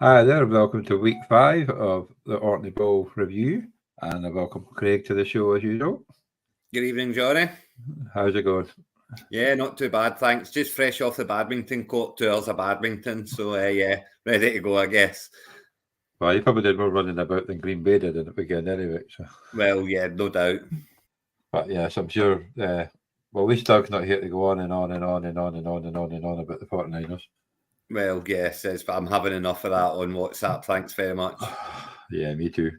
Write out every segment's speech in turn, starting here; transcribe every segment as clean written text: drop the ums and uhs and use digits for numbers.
Hi there, welcome to week 5 of the Orkney Bowl review, and I welcome Craig to the show as usual. Good evening, Johnny. How's it going? Yeah, not too bad, thanks. Just fresh off the badminton court, 2 hours of badminton, so yeah, ready to go, I guess. Well, you probably did more running about than Green Bay did at the beginning anyway. So. Well, yeah, no doubt. But yes, I'm sure, well, we Doug's not here to go on and on and on and on and on and on and on about the 49ers. Well, yes, I'm having enough of that on WhatsApp, thanks very much. Yeah, me too.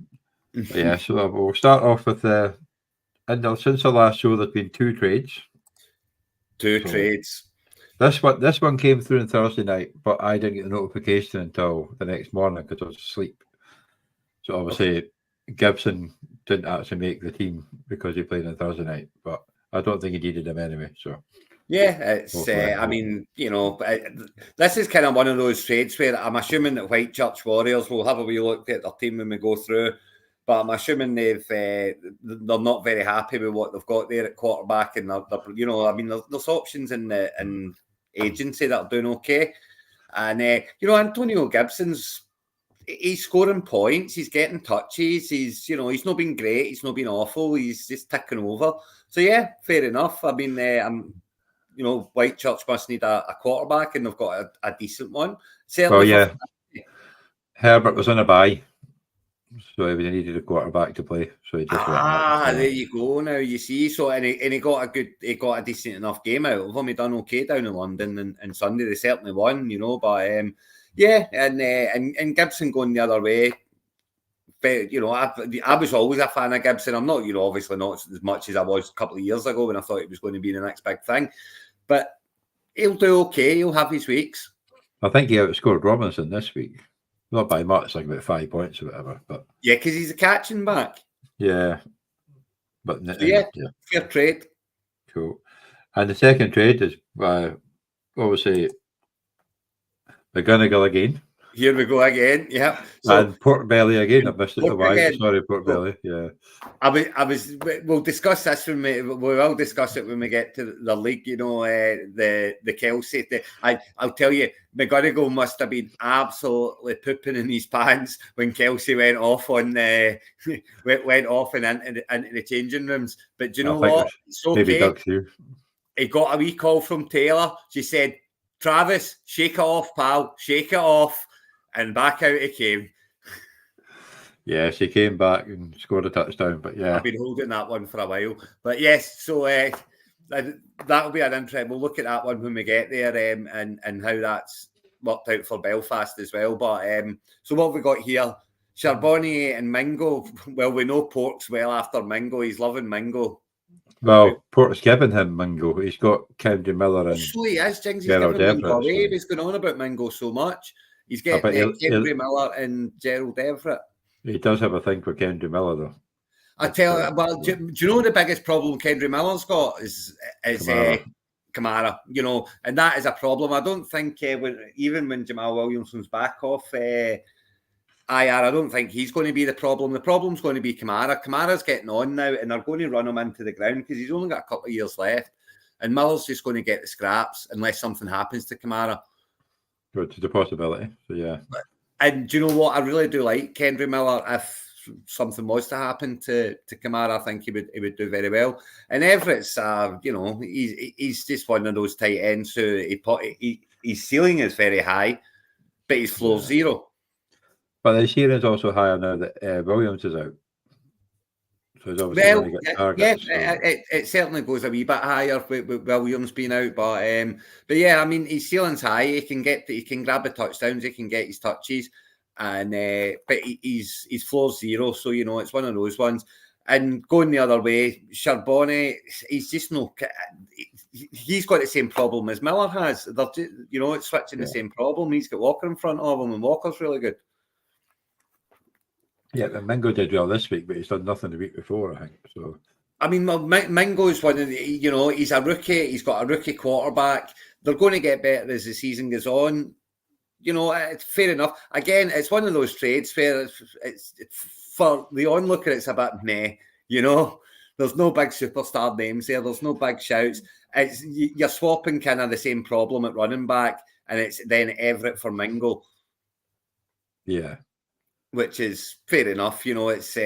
Yeah, so we'll start off with, since the last show, there's been 2 trades. Two trades. This one came through on Thursday night, but I didn't get the notification until the next morning because I was asleep. So obviously, Gibson didn't actually make the team because he played on Thursday night, but I don't think he needed him anyway. So yeah, it's. I mean, this is kind of one of those trades where I'm assuming that Whitechurch Warriors will have a wee look at their team when we go through. But I'm assuming they're not very happy with what they've got there at quarterback, and there's options in agency that are doing okay, and Antonio Gibson's he's scoring points, he's getting touches, he's not been great, he's not been awful, he's just ticking over. So yeah, fair enough. I mean, Whitechurch must need a quarterback, and they've got a decent one. Certainly, well, yeah, Herbert was on a bye. So he needed a quarterback to play. So he just there you go. Now you see. So and he got a decent enough game out of him. He done okay down in London and Sunday. They certainly won, But yeah, and Gibson going the other way. But I was always a fan of Gibson. I'm not, obviously not as much as I was a couple of years ago when I thought it was going to be the next big thing. But he'll do okay. He'll have his weeks. I think he outscored Robinson this week. Not by much, like about 5 points or whatever. But yeah, because he's a catching back. Yeah. But yeah, fair trade. Cool. And the second trade is obviously McGonigal again. Here we go again. Yeah. And Pork Belly again. I missed it a while. Sorry, Pork Belly. Yeah. We'll discuss this we'll discuss it when we get to the league. The Kelsey. I'll tell you, McGonigal must have been absolutely pooping in his pants when Kelsey went off and into the changing rooms. But do you know what? It's okay. He got a wee call from Taylor. She said, "Travis, shake it off, pal. Shake it off." And back out it came. Yeah, she came back and scored a touchdown. But yeah, I've been holding that one for a while. But yes, so that'll be an interest. We'll look at that one when we get there, and how that's worked out for Belfast as well. But so what have we got here? Charbonnier and Mingo. Well, we know Pork's well after Mingo. He's loving Mingo. Well, Port's giving him Mingo. He's got Kendry Miller and so he is. He's giving Mingo away. He's going on about Mingo so much. He's getting Kendry Miller and Gerald Everett. He does have a thing for Kendry Miller, though. I tell you, well, do you know the biggest problem Kendry Miller's got is Kamara, and that is a problem. I don't think even when Jamal Williamson's back off IR, I don't think he's going to be the problem. The problem's going to be Kamara. Kamara's getting on now, and they're going to run him into the ground because he's only got a couple of years left, and Miller's just going to get the scraps unless something happens to Kamara. Which is a possibility. So yeah. And do you know what? I really do like Kendry Miller. If something was to happen to Kamara, I think he would do very well. And Everett's, he's just one of those tight ends who his ceiling is very high, but his floor's zero. But his ceiling is also higher now that Williams is out. So he's obviously going to get targets. Yeah, it certainly goes a wee bit higher with Williams being out, but yeah, I mean his ceiling's high. He can grab the touchdowns, he can get his touches, and but his floor's zero. So it's one of those ones. And going the other way, Charbonnet, he's just he's got the same problem as Miller has. It's switching the same problem. He's got Walker in front of him, and Walker's really good. Yeah, but Mingo did well this week, but he's done nothing the week before, I think. So, I mean, Mingo's one of the, he's a rookie. He's got a rookie quarterback. They're going to get better as the season goes on. It's fair enough. Again, it's one of those trades where it's for the onlooker, it's a bit meh. There's no big superstar names there. There's no big shouts. You're swapping kind of the same problem at running back, and it's then Everett for Mingo. Yeah. Which is fair enough. You know, it's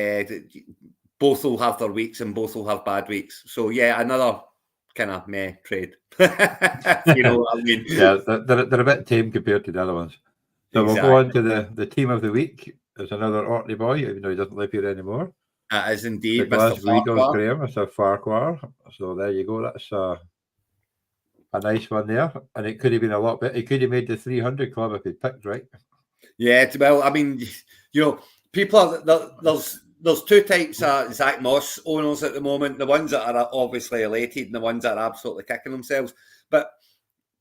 both will have their weeks and both will have bad weeks. So yeah, another kind of meh trade. You know what I mean? Yeah, they're a bit tame compared to the other ones. So we'll go on to the team of the week. There's another Orkney boy, even though he doesn't live here anymore. It is indeed, The Mr. Glasgow Eagles, Farquhar. Graham, Mr. Farquhar. So there you go. That's a nice one there. And it could have been a lot better. He could have made the 300 club if he'd picked right. Yeah, well, I mean, you know, people are there's two types of Zach Moss owners at the moment. The ones that are obviously elated and the ones that are absolutely kicking themselves. But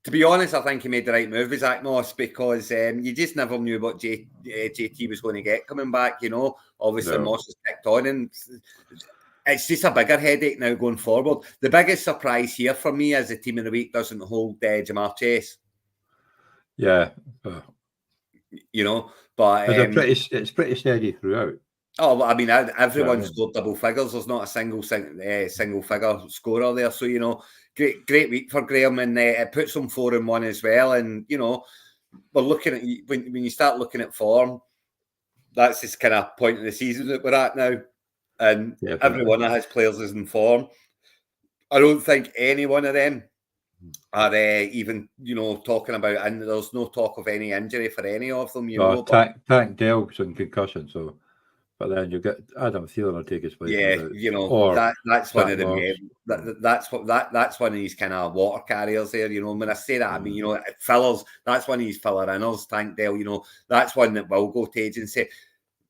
to be honest, I think he made the right move with Zach Moss because you just never knew what JT was going to get coming back. You know, obviously No. Moss has kicked on, and it's just a bigger headache now going forward. The biggest surprise here for me is the team of the week doesn't hold Jamar Chase. Yeah. You know, but it's pretty steady throughout. Oh, well, I mean, everyone scored double figures. There's not a single figure scorer there. So, you know, great week for Graham, and it puts him 4-1 as well. And, you know, we're looking at, when you start looking at form, that's this kind of point in the season that we're at now. And every one of his players is in form. I don't think any one of them are even, you know, talking about, and there's no talk of any injury for any of them, you know. Tank Dell's in concussion, so. But then you get Adam Thielen will take his place. Yeah, you know, that's one of the that's one of these kind of water carriers there. You know, when I say that, I mean, you know, fillers. That's one of these filler inners. Tank Dell, you know, that's one that will go to agency,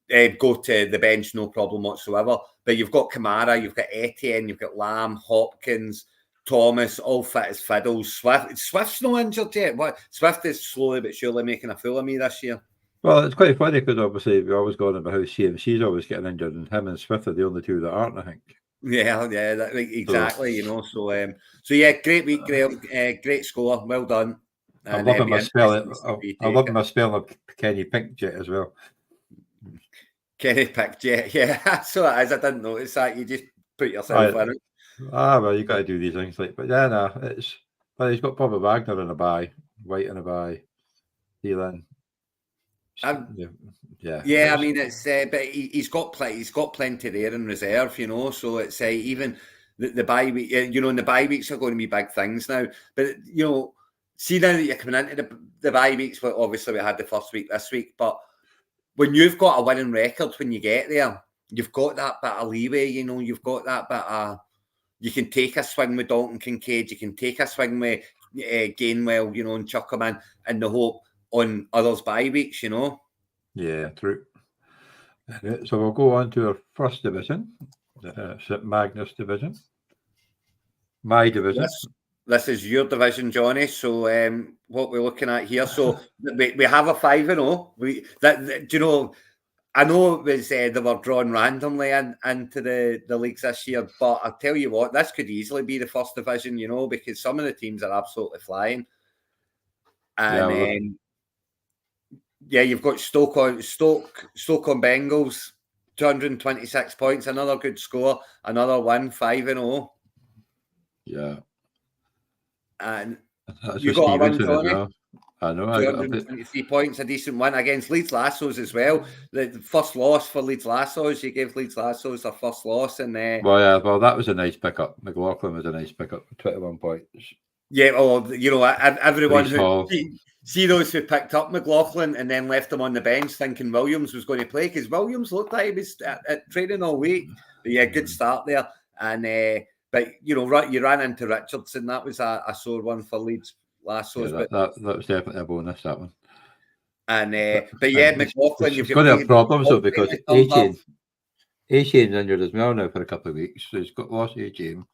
go to the bench, no problem whatsoever. But you've got Kamara, you've got Etienne, you've got Lamb, Hopkins, Thomas, all fit as fiddles. Swift's no injured yet. What? Swift is slowly but surely making a fool of me this year. Well, it's quite funny because obviously we've always gone about how CMC's always getting injured, and him and Smith are the only two that aren't, I think. Yeah, exactly. So, you know, so yeah, great week, Graham. Great score, well done. I love him. I love him. I spell of Kenny Pinkjet as well. Kenny Pinkjet, yeah. So it is. I didn't notice that. You just put yourself in it. Well, you got to do these things but yeah, no, but he's got Bobby Wagner in a bye, White in a bye, Thielen. Yeah. I mean, it's but he's got plenty there in reserve, you know. So it's even the bye week, you know, and the bye weeks are going to be big things now. But you know, see now that you're coming into the bye weeks, well, obviously we had the first week this week, but when you've got a winning record when you get there, you've got that bit of leeway, you know. You've got that bit of, you can take a swing with Dalton Kincaid, you can take a swing with Gainwell, you know, and chuck him in the hope on others' bye weeks, you know. Yeah, true. So we'll go on to our first division, the St Magnus division. My division. This is your division, Johnny. So what we're looking at here. So we have a 5-0. Do you know? I know it was they were drawn randomly into the leagues this year, but I tell you what, this could easily be the first division, you know, because some of the teams are absolutely flying. And you've got Stoke on Bengals, 226 points, another good score, another win, 5-0. Yeah. And you got a win, Tony. I know. 223 points, a decent win against Leeds Lassos as well. The first loss for Leeds Lassos. You gave Leeds Lassos their first loss. And well, that was a nice pickup. McLaughlin was a nice pickup, 21 points. Yeah, well, you know, everyone who see those who picked up McLaughlin and then left him on the bench thinking Williams was going to play, because Williams looked like he was at training all week. But yeah, good start there. And but you know, you ran into Richardson. That was a sore one for Leeds Lassos. Yeah, that was definitely a bonus, that one. And but yeah, McLaughlin, you've got to have problems though, because Achane's injured as well now for a couple of weeks. So he's got lost Achane.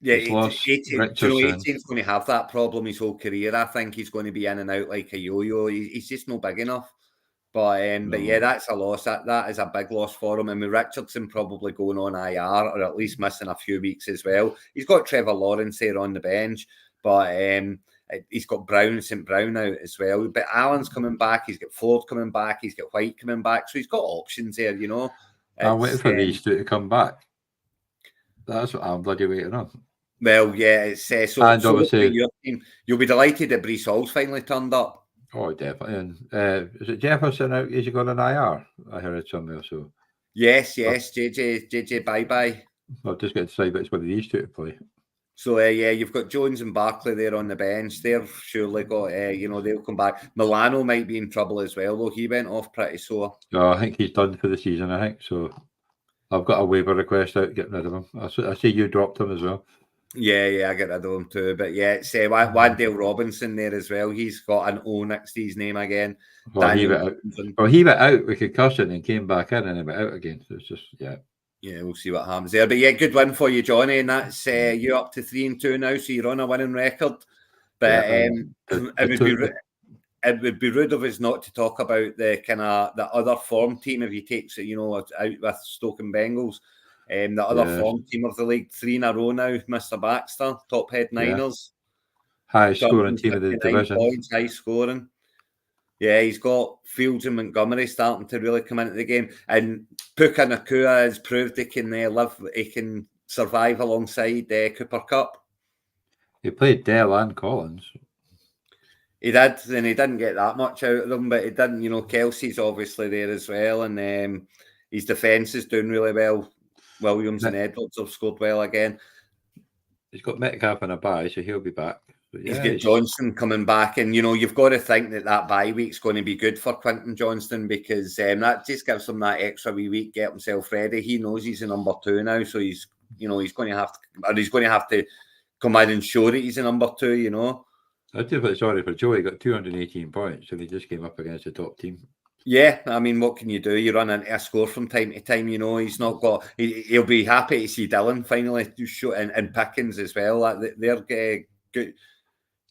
Yeah, Achane's going to have that problem his whole career. I think he's going to be in and out like a yo-yo. He's just not big enough. But yeah, that's a loss. That is a big loss for him. And with Richardson probably going on IR, or at least missing a few weeks as well. He's got Trevor Lawrence there on the bench, but he's got St Brown out as well. But Allen's coming back. He's got Ford coming back. He's got White coming back. So he's got options there, you know. I'm waiting for these two to come back. That's what I'm bloody waiting on. Well, yeah, it's so obviously your team. You'll be delighted that Breece Hall's finally turned up. Oh, definitely. And is it Jefferson out? Is he got an IR? I heard it somewhere. So Yes, JJ, bye. I've just got to decide which one of these two to play. So yeah, you've got Jones and Barkley there on the bench. They're surely got, they'll come back. Milano might be in trouble as well, though. He went off pretty sore. No, I think he's done for the season. I think so. I've got a waiver request out getting rid of him. I see you dropped him as well. Yeah, I get rid of him too. But yeah, it's Wandale Robinson there as well. He's got an O next to his name again. Well, he went out with concussion and came back in and he went out again. So it's just, yeah. Yeah, we'll see what happens there. But yeah, good win for you, Johnny. And that's you're up to 3-2 now, so you're on a winning record. But it would be rude of us not to talk about the kind of the other form team if he takes it, out with Stoke and Bengals. The other form team of the league, 3 in a row now, Mr. Baxter, top head Niners. High scoring team of the division. Points, high scoring. Yeah, he's got Fields and Montgomery starting to really come into the game. And Puka Nakua has proved he can survive alongside Cooper Kupp. He played Dell and Collins. He did, and he didn't get that much out of them, but he didn't. Kelsey's obviously there as well, and his defence is doing really well. Williams and Edwards have scored well again. He's got Metcalf in a bye, so he'll be back. He's got Johnston coming back, and you've got to think that bye week's going to be good for Quinton Johnston because that just gives him that extra wee week, get himself ready. He knows he's a number 2 now, so he's going to have to come in and show that he's a number 2. I do feel sorry for Joe. He got 218 points, and he just came up against the top team. Yeah, I mean, what can you do? You run into a score from time to time. He's not got. He'll be happy to see Dylan finally show and Pickens as well. They're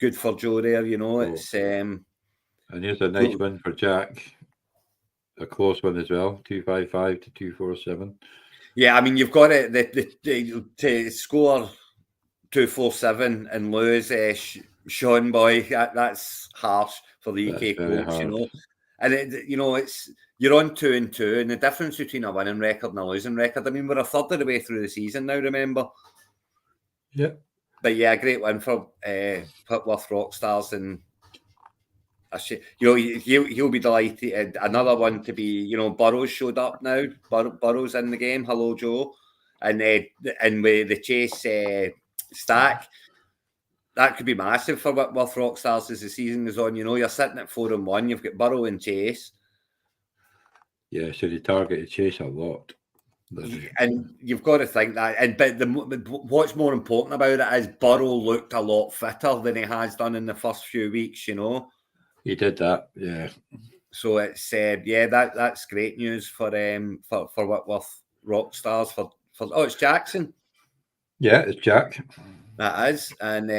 good for Joe there. It's and here's a nice win for Jack. A close one as well, 255 to 247. Yeah, I mean, you've got to score 247 and lose. Sean Boy, that's harsh for the UK coach, And it's you're on 2-2, and the difference between a winning record and a losing record. I mean, we're a third of the way through the season now. Remember? Yeah. But yeah, great win for Whitworth Rockstars, and he'll be delighted. Another one to be, Burrows showed up now. Burrows in the game. Hello, Joe, and with the Chase stack. That could be massive for Whitworth Rockstars as the season goes on. You're sitting at 4-1. You've got Burrow and Chase. Yeah, so they targeted Chase a lot. And you've got to think that. But what's more important about it is Burrow looked a lot fitter than he has done in the first few weeks. He did that, yeah. So it's that's great news for Whitworth Rockstars. It's Jackson. Yeah, it's Jack. That is, and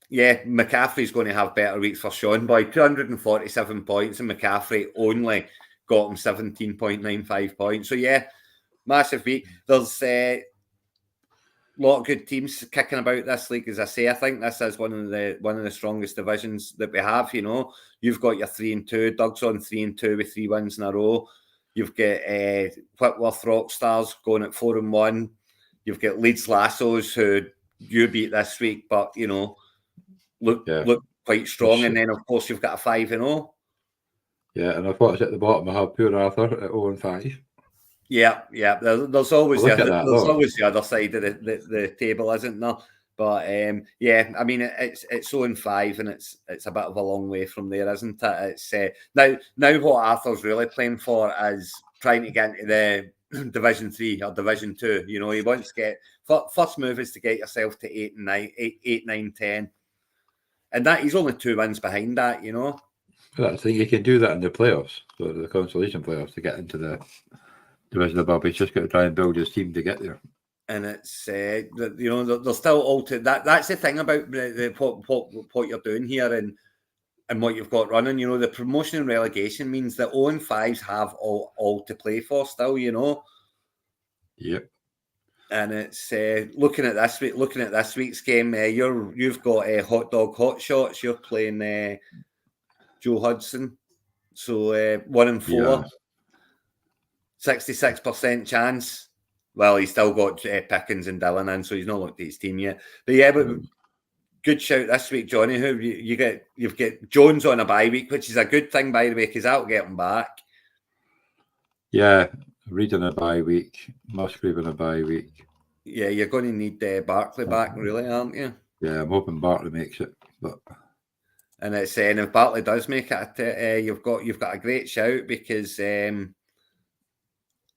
McCaffrey's going to have better weeks for Sean Boy. 247 points, and McCaffrey only got him 17.95 points. So yeah, massive week. There's a lot of good teams kicking about this league. As I say, I think this is one of the strongest divisions that we have. You've got your 3-2. Doug's on 3-2 with 3 wins in a row. You've got Whitworth Rockstars going at 4-1. You've got Leeds Lassos who you beat this week, but look quite strong. And then of course you've got a 5-0. Yeah, and I thought it's at the bottom. I have poor Arthur at 0-5. Yeah. There's always the other side of the table, isn't there? But I mean it's 0-5, and it's a bit of a long way from there, isn't it? It's now what Arthur's really playing for is trying to get into the Division 3 or Division 2. He wants to get first move is to get yourself to 8 and 9, 10, and that he's only 2 wins behind that. I think you can do that in the playoffs, so the consolation playoffs, to get into the division above. He's just got to try and build his team to get there. And it's there's still all to that. That's the thing about what you're doing here and what you've got running. The promotion and relegation means that 0-5s have all to play for still. Yep. And it's looking at this week's game. You've got Hot Dog Hot Shots. You're playing Joe Hudson. So 1-4, 66% chance. Well, he's still got Pickens and Dylan in, so he's not looked at his team yet. But good shout this week, Johnny. Who you've got Jones on a bye week, which is a good thing, by the way, because that'll get him back. Yeah, Reid on a bye week, Musgrave on a bye week. Yeah, you're going to need Barkley back, really, aren't you? Yeah, I'm hoping Barkley makes it, but. And it's and if Bartley does make it, you've got a great shout because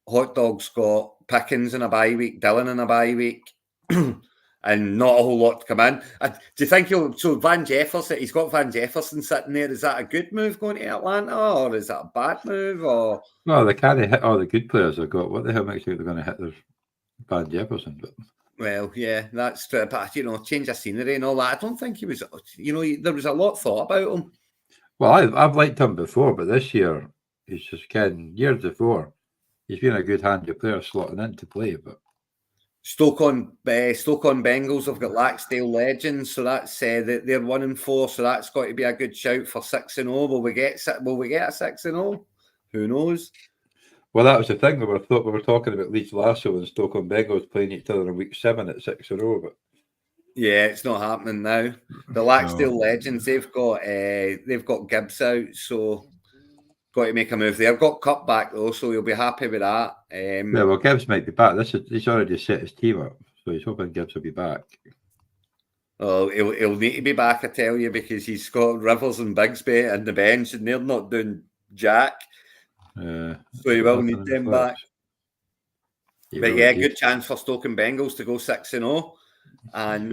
Hot Dog's got Pickens in a bye week, Dillon in a bye week, and not a whole lot to come in. Do you think so Van Jefferson? He's got Van Jefferson sitting there. Is that a good move going to Atlanta, or is that a bad move? Or no, they can't hit all the good players they've got. What the hell makes you think they're going to hit their Van Jefferson? But well, yeah, that's true. But change of scenery and all that. I don't think he was. There was a lot thought about him. Well, I've liked him before, but this year he's just years before he's been a good handy player slotting in to play. But Stoke on Bengals have got Laxdale Legends, so that's they're 1-4, so that's got to be a good shout for 6-0. Will we get a 6-0? Who knows? Well, that was the thing. We were talking about Leeds Lasso and Stoke on Bengals playing each other in week 7 at 6-0, but yeah, it's not happening now. The Laxdale Legends, they've got Gibbs out, so got to make a move there. I've got Cup back though, so he'll be happy with that. Yeah, well, Gibbs might be back. He's already set his team up, so he's hoping Gibbs will be back. Oh, he'll need to be back, I tell you, because he's got Rivers and Bigsby and the bench, and they're not doing jack. So he will need them back. But yeah, good chance for Stoke and Bengals to go 6-0, and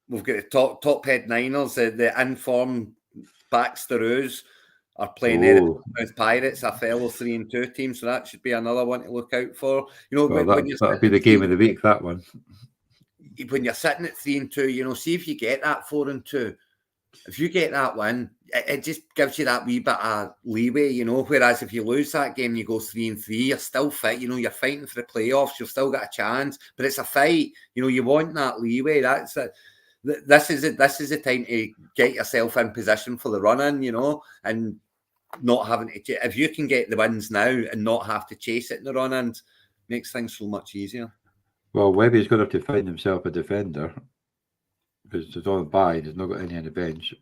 we've got the top head Niners, the informed Baxteroos are playing with Pirates, a fellow 3-2 team, so that should be another one to look out for. That'll be the game of the week, that one. When you're sitting at 3-2, see if you get that 4-2. If you get that win, it just gives you that wee bit of leeway, Whereas if you lose that game, you go 3-3, you're still fit, you're fighting for the playoffs, you've still got a chance, but it's a fight, you want that leeway. That's it. This is the time to get yourself in position for the run-in, and not having to. If you can get the wins now and not have to chase it in the run-ins, makes things so much easier. Well, Webby's going to have to find himself a defender because he's on bye. He's not got any on the bench,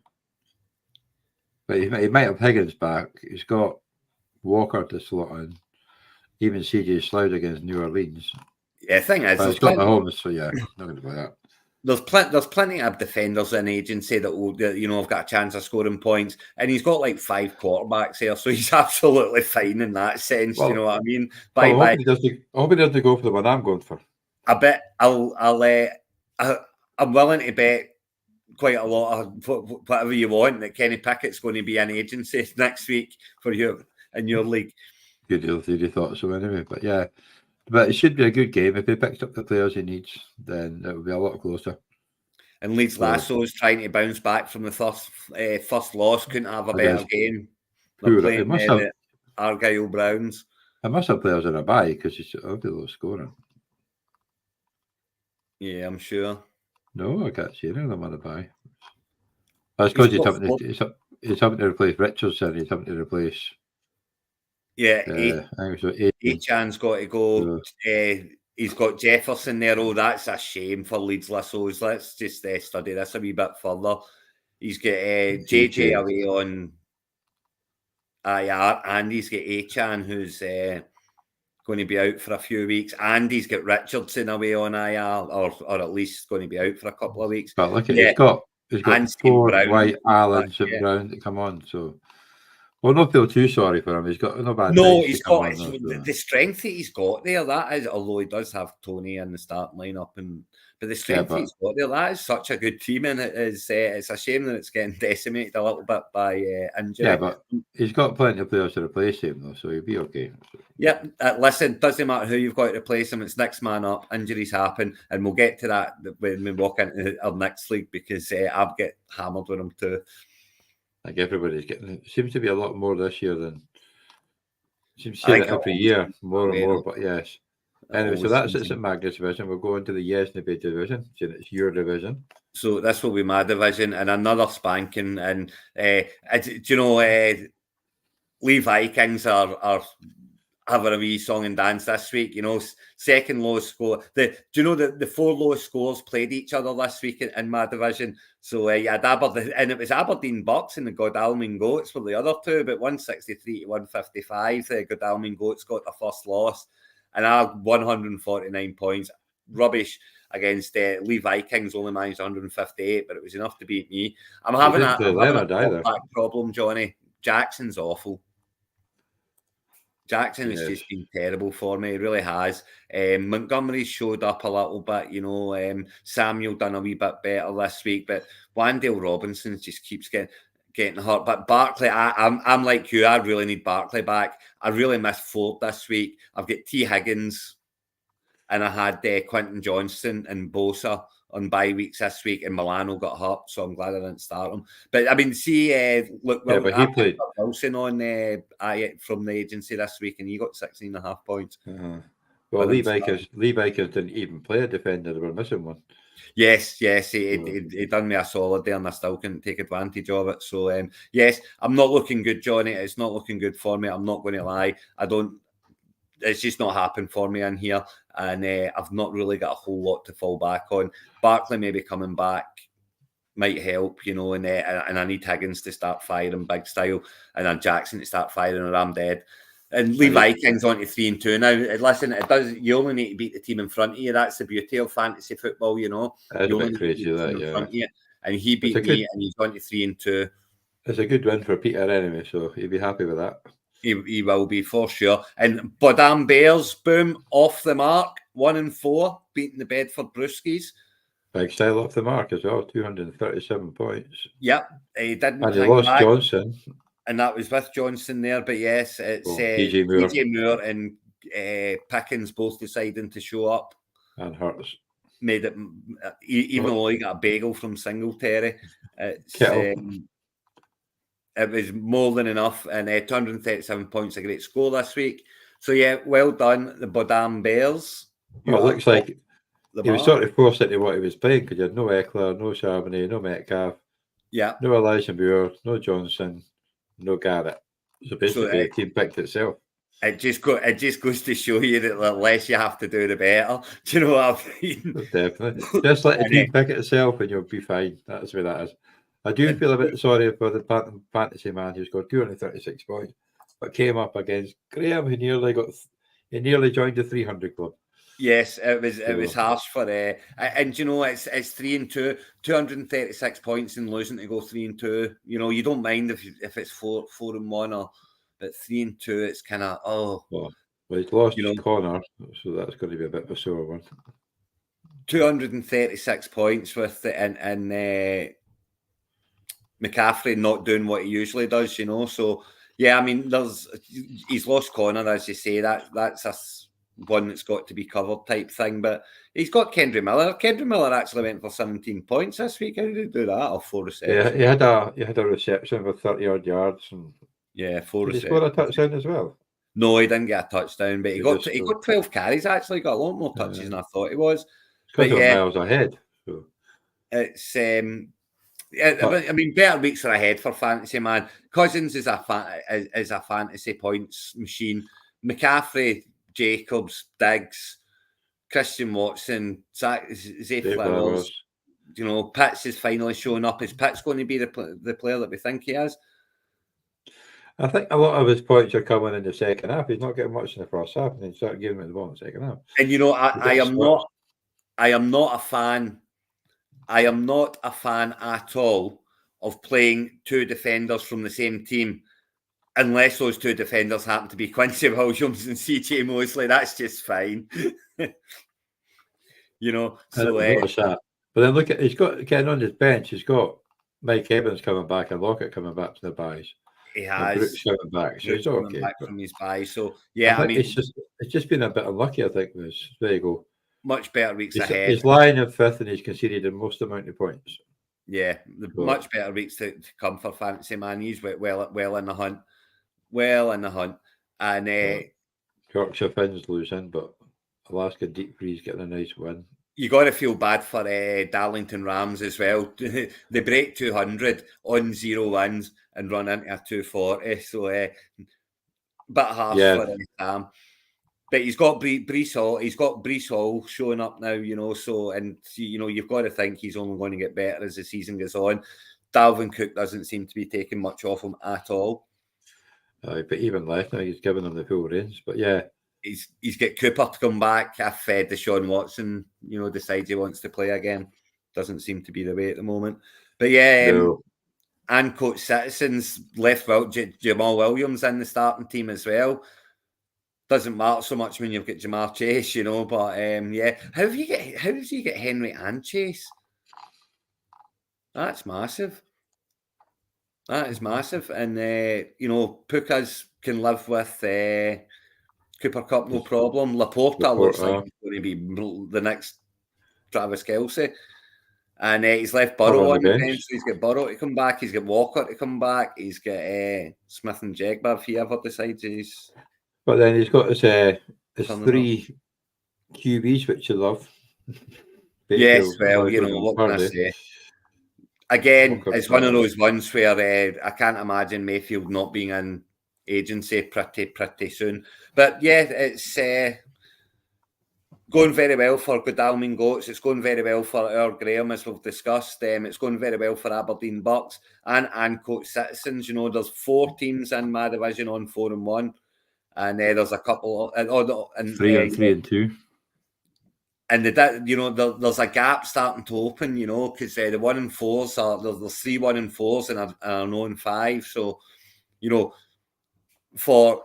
but he might have Higgins back. He's got Walker to slot in. Even CJ Sloud against New Orleans. Yeah, thing is, he's got Mahomes, so yeah, not going to play that. There's plenty of defenders in agency that will, have got a chance of scoring points, and he's got like 5 quarterbacks here, so he's absolutely fine in that sense. You know what I mean? I hope he doesn't go for the one I'm going for. I bet I'm willing to bet quite a lot of whatever you want that Kenny Pickett's going to be in agency next week for you in your league. Good deal, you thought so anyway, but yeah. But it should be a good game. If he picks up the players he needs, then it will be a lot closer. And Leeds Lasso is trying to bounce back from the first loss. Couldn't have a better game. They're playing the Argyle Browns. I must have players in a bye because he's obviously scoring. Yeah, I'm sure. No, I can't see any of them on a bye. That's because he's having to replace Richardson. He's having to replace. Yeah, Achan's got to go. He's got Jefferson there. Oh, that's a shame for Leeds Lassos. Let's just study this a wee bit further. He's got JJ away on IR, and he's got Achan, who's going to be out for a few weeks, and he's got Richardson away on IR, or at least going to be out for a couple of weeks. But look, he's got Ford, White, Allen, and Brown to come on, so. Well, not feel too sorry for him. He's got no bad. No, he's got the strength that he's got there. That is, although he does have Tony in the starting lineup, but the strength he's got there, that is such a good team, and it's a shame that it's getting decimated a little bit by injury. Yeah, but he's got plenty of players to replace him though, so he'll be okay. Yeah, listen, doesn't matter who you've got to replace him. It's next man up. Injuries happen, and we'll get to that when we walk into our next league because I'll get hammered with him too. Like everybody's getting it. Seems to be a lot more this year than seems to see it every year, more and more. But yes. Anyway, so that's it at Magnus division. We'll go into the Yesnebe division. So it's your division. So this will be my division and another spanking. And Lee Vikings are having a wee song and dance this week. Second lowest score. Do you know that the 4 lowest scores played each other this week in my division? So you had Aberdeen, and it was Aberdeen Bucks and the Godalming Goats were the other two, but 163 to 155. The Godalming Goats got the first loss, and I had 149 points. Rubbish against Lee Vikings, only managed 158, but it was enough to beat me. I'm having a back problem, Johnny. Jackson's awful. Jackson has just been terrible for me. He really has. Montgomery showed up a little bit, Samuel done a wee bit better this week, but Wandale Robinson just keeps getting hurt. But Barkley, I'm like you. I really need Barkley back. I really missed Ford this week. I've got T. Higgins, and I had Quentin Johnston and Bosa on bye weeks this week, and Milano got hurt, so I'm glad I didn't start him. But I mean, see, but he played Wilson on from the agency this week, and he got 16.5 points. Well, Lee Bakers didn't even play a defender; they were missing one. Yes, he done me a solid there, and I still couldn't take advantage of it. So, yes, I'm not looking good, Johnny. It's not looking good for me. I'm not going to lie. It's just not happened for me in here, and I've not really got a whole lot to fall back on. Barkley maybe coming back might help, and I need Higgins to start firing big style, and then Jackson to start firing, or I'm dead. And Lee Vikings on to 3-2 now. Listen, it does. You only need to beat the team in front of you. That's the beauty of fantasy football, That's a bit crazy, that, And he beat me, and he's on to 3-2. It's a good win for Peter anyway, so he'll be happy with that. He will be for sure. And Bodam Bears, boom, off the mark, 1-4, beating the Bedford Brewskis. Big style off the mark as well, 237 points. Yep, he didn't. And he lost Johnson. And that was with Johnson there, but yes, it's DJ Moore and Pickens both deciding to show up. And Hurts. Made it, even though he got a bagel from Singletary. It was more than enough, and 237 points, a great score this week. So, yeah, well done, the Bodam Bears. Well, it looks like he was sort of forced into what he was playing, because you had no Eckler, no Charbonnet, no Metcalf, no Elijah Moore, no Johnson, no Garrett. So basically, the team picked itself. It just goes to show you that the less you have to do, the better. Do you know what I mean? Definitely. Just let the team pick it itself, and you'll be fine. That's the way that is. I do feel a bit sorry for the fantasy man who scored 236 points, but came up against Graham, who nearly joined the 300 club. Yes, it was harsh for and it's 3-2, 236 points and losing to go 3-2. You don't mind if it's 4-1 but 3-2, it's kind of Well, he's lost Connor, so that's going to be a bit of a sore one. 236 points with and McCaffrey not doing what he usually does, So yeah, I mean, he's lost Connor, as you say. That's a one that's got to be covered type thing. But he's got Kendry Miller. Kendry Miller actually went for 17 points this week. How did he do that? Or 4 receptions? Yeah, he had a reception with 30-odd yards. And 4 receptions. Did he score a touchdown as well? No, he didn't get a touchdown, but he got 12 carries. Actually, got a lot more touches than I thought he was. Because he was miles ahead. So. It's I mean, better weeks are ahead for fantasy, man. Cousins is a fantasy points machine. McCaffrey, Jacobs, Diggs, Christian Watson, Zay Flowers. Pitts is finally showing up. Is Pitts going to be the player that we think he is? I think a lot of his points are coming in the second half. He's not getting much in the first half, and then start giving him at the ball in the second half. And I am not a fan. I am not a fan at all of playing two defenders from the same team, unless those two defenders happen to be Quincy Williams and CJ Mosley. That's just fine. But then look at, he's got getting on his bench. He's got Mike Evans coming back and Lockett coming back to the buys. He has. Brooks coming back, so he's okay. Back from his buy. So yeah, I mean, it's just been a bit unlucky. I think there you go. Much better weeks ahead. He's lying in fifth, and he's conceded the most amount of points. Yeah, much better weeks to come for fantasy man. He's well in the hunt. Well in the hunt. And Yorkshire Finns losing, but Alaska Deep Freeze getting a nice win. You got to feel bad for Darlington Rams as well. They break 200 on 0 wins and run into a 240. So bit harsh for Sam. But he's got Breece Hall. He's got Breece Hall showing up now, you know. So, and you know, you've got to think he's only going to get better as the season goes on. Dalvin Cook doesn't seem to be taking much off him at all. But even less now, he's given them the full range. But yeah, he's got Cooper to come back if Deshaun Watson, you know, decides he wants to play again. Doesn't seem to be the way at the moment. But yeah, no. And Coach Citizens left Jamal Williams in the starting team as well. Doesn't matter so much when you've got Jamar Chase, you know. But yeah, how do you get Henry and Chase? That's massive. That is massive, and you know, Pukas can live with Cooper Cup no problem. Laporta looks like he's going to be the next Travis Kelce. And he's left Burrow on the bench. So he's got Burrow to come back. He's got Walker to come back. He's got Smith and Jigba if he ever decides he's... But then he's got his 3 QBs, which you love. Yes, well, you know, what can I say? Again, it's one of those ones where I can't imagine Mayfield not being in agency pretty soon. But yeah, it's going very well for Godalming Goats. It's going very well for our Graham, as we've discussed. It's going very well for Aberdeen Bucks and Coach Citizens. You know, there's 4 teams in my division on 4-1, and there's a couple and 3 and 2. And you know, there's a gap starting to open. You know, because the 1-4s are there's 3 1-4s and a 0-5. So, you know, for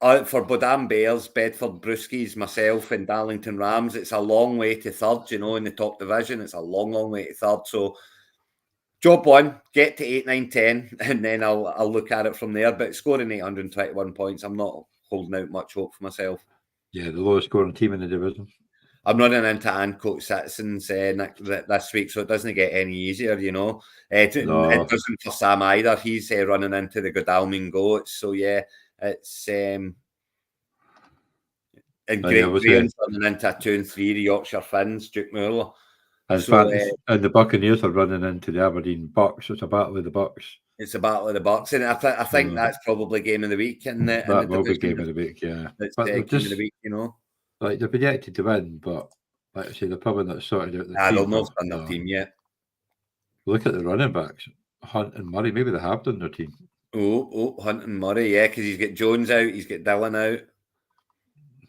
Bodam Bears, Bedford Brewskis, myself, and Darlington Rams, it's a long way to third, you know, in the top division. It's a long way to third. So, job 1, get to 8, 9, 10, and then I'll look at it from there. But scoring 821 points, I'm not holding out much hope for myself. Yeah, the lowest scoring team in the division. I'm running into Coach Citizens this week, so it doesn't get any easier, you know. It doesn't for Sam either. He's running into the Godalming Goats. So, yeah. It's and Graham's running into a 2-3, the Yorkshire Finns, Duke Muller. And the Buccaneers are running into the Aberdeen Bucks. It's a battle of the Bucks. It's a battle of the Bucks, and I think that's probably game of the week. That will be game of the week, yeah. It's game of the week, you know. Like they're projected to win, but like I say, they're probably not sorted out. They'll not done their team yet. Look at the running backs, Hunt and Murray. Maybe they have done their team. Oh, Hunt and Murray, yeah, because he's got Jones out, he's got Dillon out.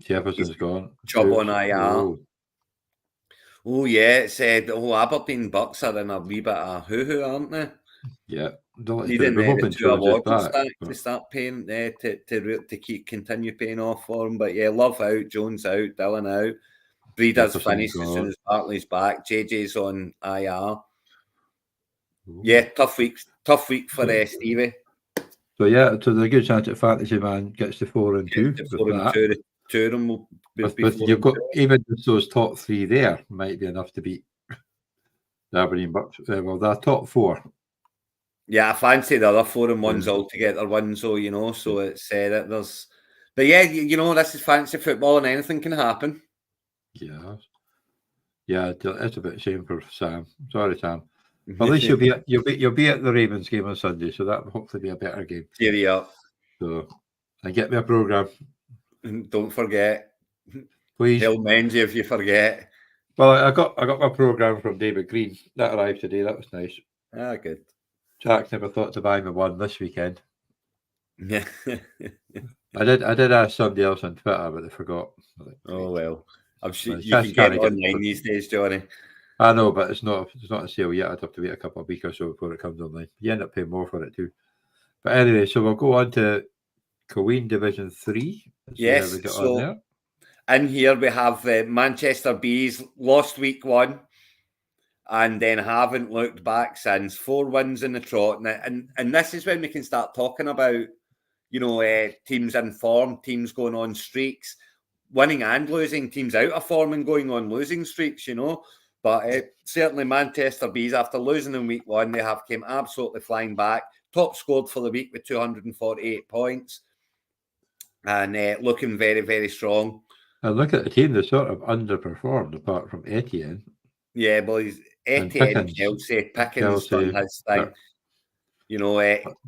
Jefferson's gone. Chubb on IR. Oh, yeah, it's Aberdeen Bucks are in a wee bit of hoo-hoo, aren't they? Yeah. Needing the 2 awards to start paying, to continue paying off for him. But yeah, Love out, Jones out, Dillon out. Breeder's finished as soon as Bartley's back. JJ's on IR. Ooh. Yeah, tough week for Stevie. So yeah, so there's a good chance that Fantasy Man gets to 4 and 2. 4 and 2. 2 of them will be you've got even those top 3 there might be enough to beat the Aberdeen Bucks. Well, they're top 4. Yeah, I fancy the other 4 and 1s altogether wins, so you know. So it's that there's, but yeah, you know, this is fantasy football and anything can happen. Yeah, it's a bit of a shame for Sam. Sorry, Sam. But at least you'll be at the Ravens game on Sunday, so that will hopefully be a better game. Cheer you up. So, and get me a program. Don't forget, please. He'll mend you if you forget. Well, I got my program from David Green. That arrived today. That was nice. Ah, good. Jack never thought to buy me one this weekend. Yeah. I did ask somebody else on Twitter, but they forgot. Oh well. I'm sure you can get online these days, Johnny. I know, but it's not a sale yet. I'd have to wait a couple of weeks or so before it comes online. You end up paying more for it too. But anyway, so we'll go on to Queen Division 3. Yes, so in here we have Manchester Bees lost week 1 and then haven't looked back since. 4 wins in the trot. And this is when we can start talking about, you know, teams in form, teams going on streaks, winning and losing, teams out of form and going on losing streaks, you know. But certainly Manchester Bees, after losing in week 1, they have came absolutely flying back. Top scored for the week with 248 points. And looking very, very strong. And look at the team that sort of underperformed apart from Etienne. Yeah, boys. Etienne, Kelsey, Pickens done his thing. You know,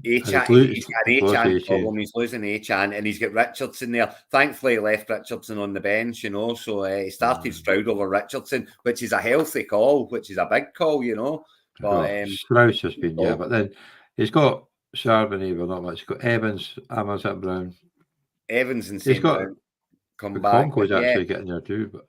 he's got an Achan problem. He's losing Achan, and he's got Richardson there. Thankfully, he left Richardson on the bench, you know, so he started Stroud over Richardson, which is a healthy call, which is a big call, you know. But Stroud's just been, but then he's got Charbonnet, but not much. He's got Evans, Amazon Brown. Evans and St. Brown come back. Conco's actually getting there too, but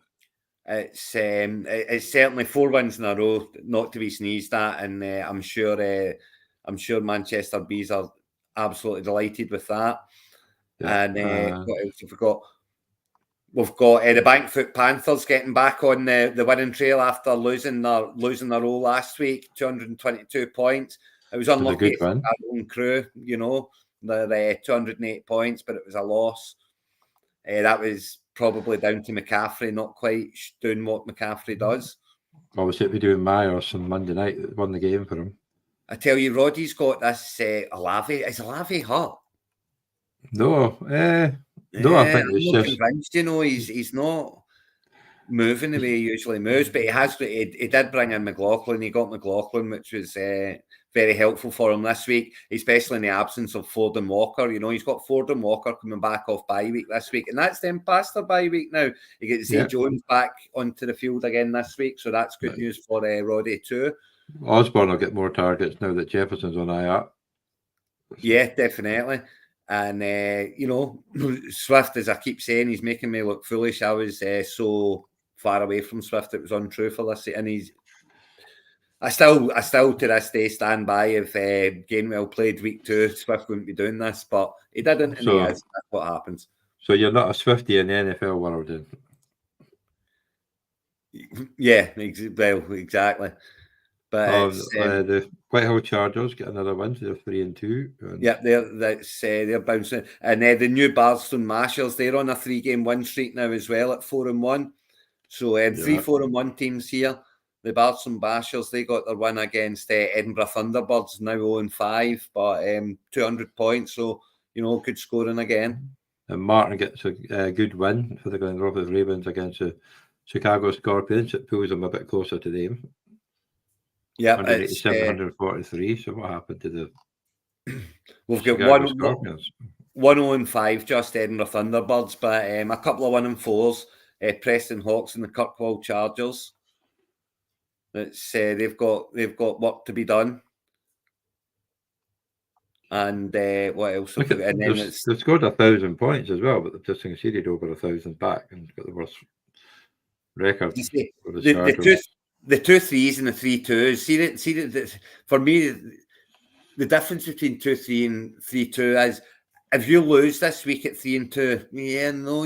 it's certainly 4 wins in a row, not to be sneezed at, and I'm sure Manchester Bees are absolutely delighted with that. Yeah. And what else have we got? We've got the Bankfoot Panthers getting back on the winning trail after losing their role last week, 222 points. It was unlucky for our own crew, you know. They're 208 points, but it was a loss. That was probably down to McCaffrey not quite doing what McCaffrey does. Obviously, we doing Myers on Monday night that won the game for him. I tell you, Roddy's got this Olave. Is Olave hurt? No, I think I'm not convinced. You know, he's not moving the way he usually moves, but he did bring in McLaughlin. He got McLaughlin, which was very helpful for him this week, especially in the absence of Ford and Walker. You know, he's got Ford and Walker coming back off bye week this week, and that's them past their bye week now. You get Zay Jones back onto the field again this week, so that's good news for Roddy too. Osborne will get more targets now that Jefferson's on IR. Yeah, definitely. And, you know, Swift, as I keep saying, he's making me look foolish. I was so far away from Swift, it was untrue for this. And I still to this day stand by if Gainwell played week 2, Swift wouldn't be doing this, but he didn't, and he is. That's what happens. So you're not a Swiftie in the NFL world, then? Yeah, well, exactly. But the Whitehall Chargers get another win, so they're 3-2. Yeah, they're bouncing, and the new Bardstown Mashers, they're on a 3-game win streak now as well at 4-1. So 3 4-1 teams here. The Bardstown Bashers, they got their win against Edinburgh Thunderbirds, now 0-5, but 200 points. So you know, good scoring again. And Martin gets a good win for the Glenrothes Ravens against the Chicago Scorpions. It pulls them a bit closer to them. Yeah, 187, 143. So what happened to the? We've got 1-5 just Edinburgh Thunderbirds, but a couple of 1-4s. Preston Hawks and the Kirkwall Chargers. They've got work to be done. And what else? They've scored 1,000 points as well, but they've just conceded over 1,000 back and got the worst record. The 2 3s and the 3 2s. See that for me, the difference between 2-3 and 3-2 is if you lose this week at 3-2,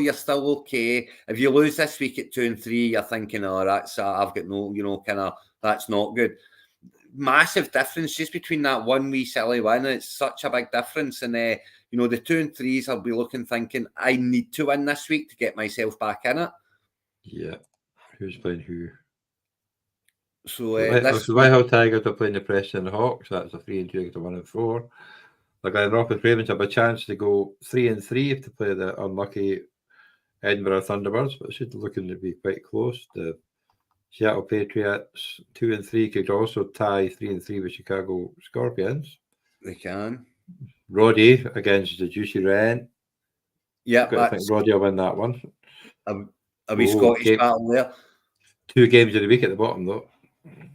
you're still okay. If you lose this week at 2-3, you're thinking, that's I've got no, that's not good. Massive difference just between that one wee silly win. It's such a big difference, and the 2 and 3s, I'll be thinking, I need to win this week to get myself back in it. Yeah, who's playing who? So Whitehall Tigers are playing the Preston Hawks. That's a 3-2 against a 1-4. The Glenrothes Ravens have a chance to go 3-3 if they play the unlucky Edinburgh Thunderbirds, but it should looking to be quite close. The Seattle Patriots 2-3 could also tie 3-3 with Chicago Scorpions. They can. Roddy against the Juicy Wren. Yeah, I think Roddy will win that one. A wee Scottish battle there. 2 games of the week at the bottom, though.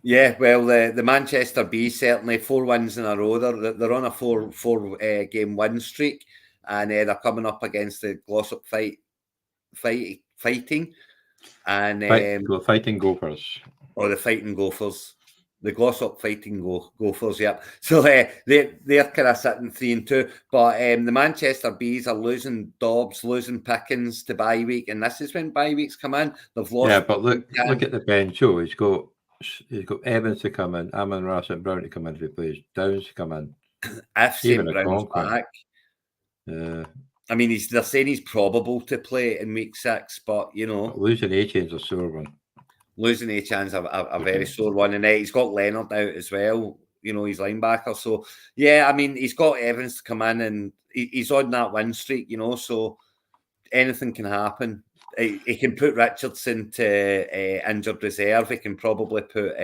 Yeah, well, the Manchester Bees certainly 4 wins in a row. They're on a 4 game win streak, and they're coming up against the Glossop Fighting, and the Fighting Gophers. Or the Fighting Gophers, the Glossop Fighting Gophers. Yeah, so they're kind of sitting 3-2, but the Manchester Bees are losing Dobbs, losing Pickens to bye week, and this is when bye weeks come in. They've lost. Yeah, but look at the bench. Oh, he's got Evans to come in, Amon-Ra St. Brown to come in if he plays, Downs to come in. If St. Brown's back. I mean, they're saying he's probable to play in week 6, but but losing Achan's a sore one. Losing Achan's a very sore one, and he's got Leonard out as well. He's linebacker. So yeah, I mean, he's got Evans to come in, and he's on that win streak. So anything can happen. He can put Richardson to injured reserve. He can probably put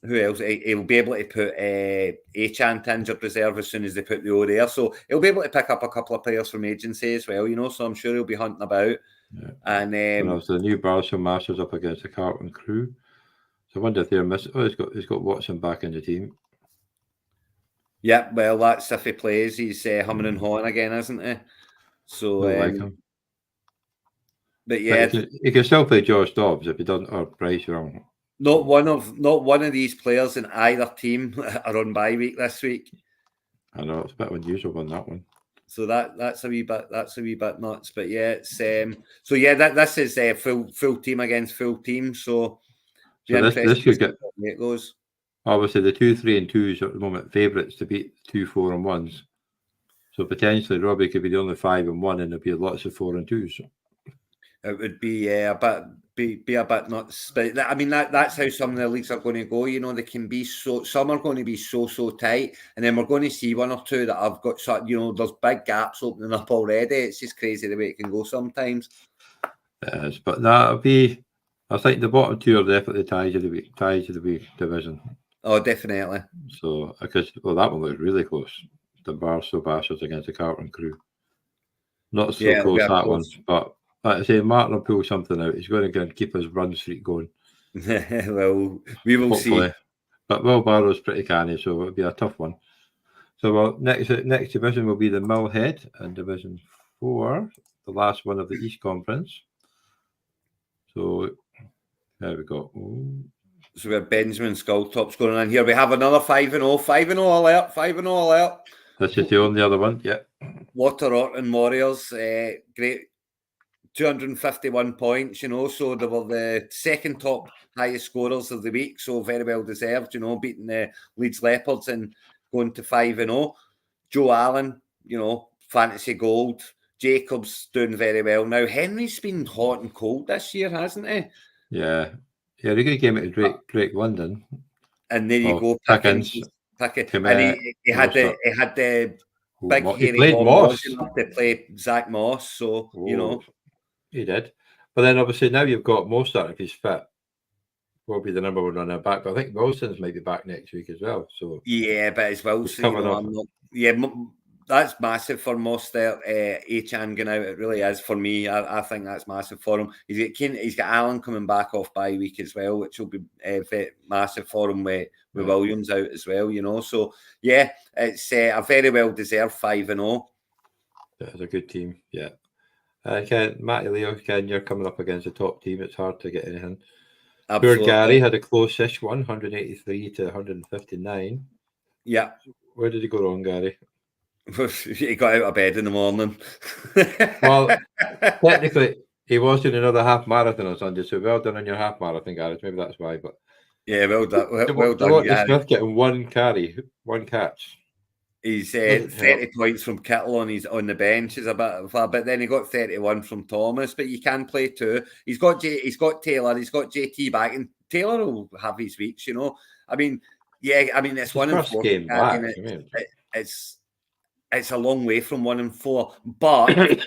Who else? He'll be able to put Achan to injured reserve as soon as they put the O there. So he'll be able to pick up a couple of players from agency as well, so I'm sure he'll be hunting about. Yeah. And the new Barcelona Masters up against the Carlton Crew. So I wonder if they're missing. Oh, he's got Watson back in the team. Yeah, well, that's if he plays. He's humming and hawing again, isn't he? So, like him. But yeah, he can still play Josh Dobbs if he doesn't, or Bryce wrong. Not one of these players in either team are on bye week this week. I know it's a bit unusual on that one. So that's a wee bit nuts. But yeah, it's this is full team against full team. So this could get it goes. Obviously the 2, 3, and 2s are at the moment favourites to beat 2, 4, and 1s. So potentially Robbie could be the only 5 and 1, and there'd be lots of 4 and 2s. It would be a bit nuts, but I mean that's how some of the leagues are going to go. They can be some are going to be so tight, and then we're going to see one or two that have got there's big gaps opening up already. It's just crazy the way it can go sometimes. Yes, but that'll be. I think the bottom 2 are definitely ties of the week division. Oh, definitely. So because that one was really close. The Barstow Bastards against the Carlton Crew. Not so close that one, but. Like I say, Martin will pull something out. He's going to keep his run streak going. Well, we will see. But Will Barrow's pretty canny, so it'll be a tough one. So next division will be the Millhead and Division 4, the last one of the East Conference. So there we go. Ooh. So we have Benjamin Skulltops going on here. We have another 5-0, 5-0 alert, 5-0 alert. This is the only other one, yeah. Water Orton Warriors, great. 251 points, so they were the second top highest scorers of the week, so very well deserved, beating the Leeds Leopards and going to 5-0. Joe Allen, fantasy gold. Jacobs doing very well now. Henry's been hot and cold this year, hasn't he? Yeah, a good game at Drake London. And there you go, Pickens. And he had the big hairy Moss to play Zach Moss, so he did. But then obviously now you've got Mostert if he's fit. Will be the number one runner back. But I think Wilson's might be back next week as well. So yeah, but as Wilson, that's massive for Mostert. Achan going out, it really is for me. I think that's massive for him. He's got Allen coming back off bye week as well, which will be massive for him with Williams out as well. So yeah, it's a very well deserved 5-0. It's a good team, yeah. Matty Leo, you're coming up against a top team. It's hard to get anything. Absolutely. Poor Gary had a close-ish one, 183 to 159. Yeah. Where did he go wrong, Gary? He got out of bed in the morning. Well, technically, he was doing another half marathon on Sunday, so well done on your half marathon, Gary. Maybe that's why. But yeah, well done. Well done. Smith getting one catch. He's 30 points from Kittle on the bench is a bit far, but then he got 31 from Thomas. But you can play too. He's got Taylor, he's got JT back, and Taylor will have his weeks. I mean, it's 1 and 4 game back. It's a long way from 1 and 4, but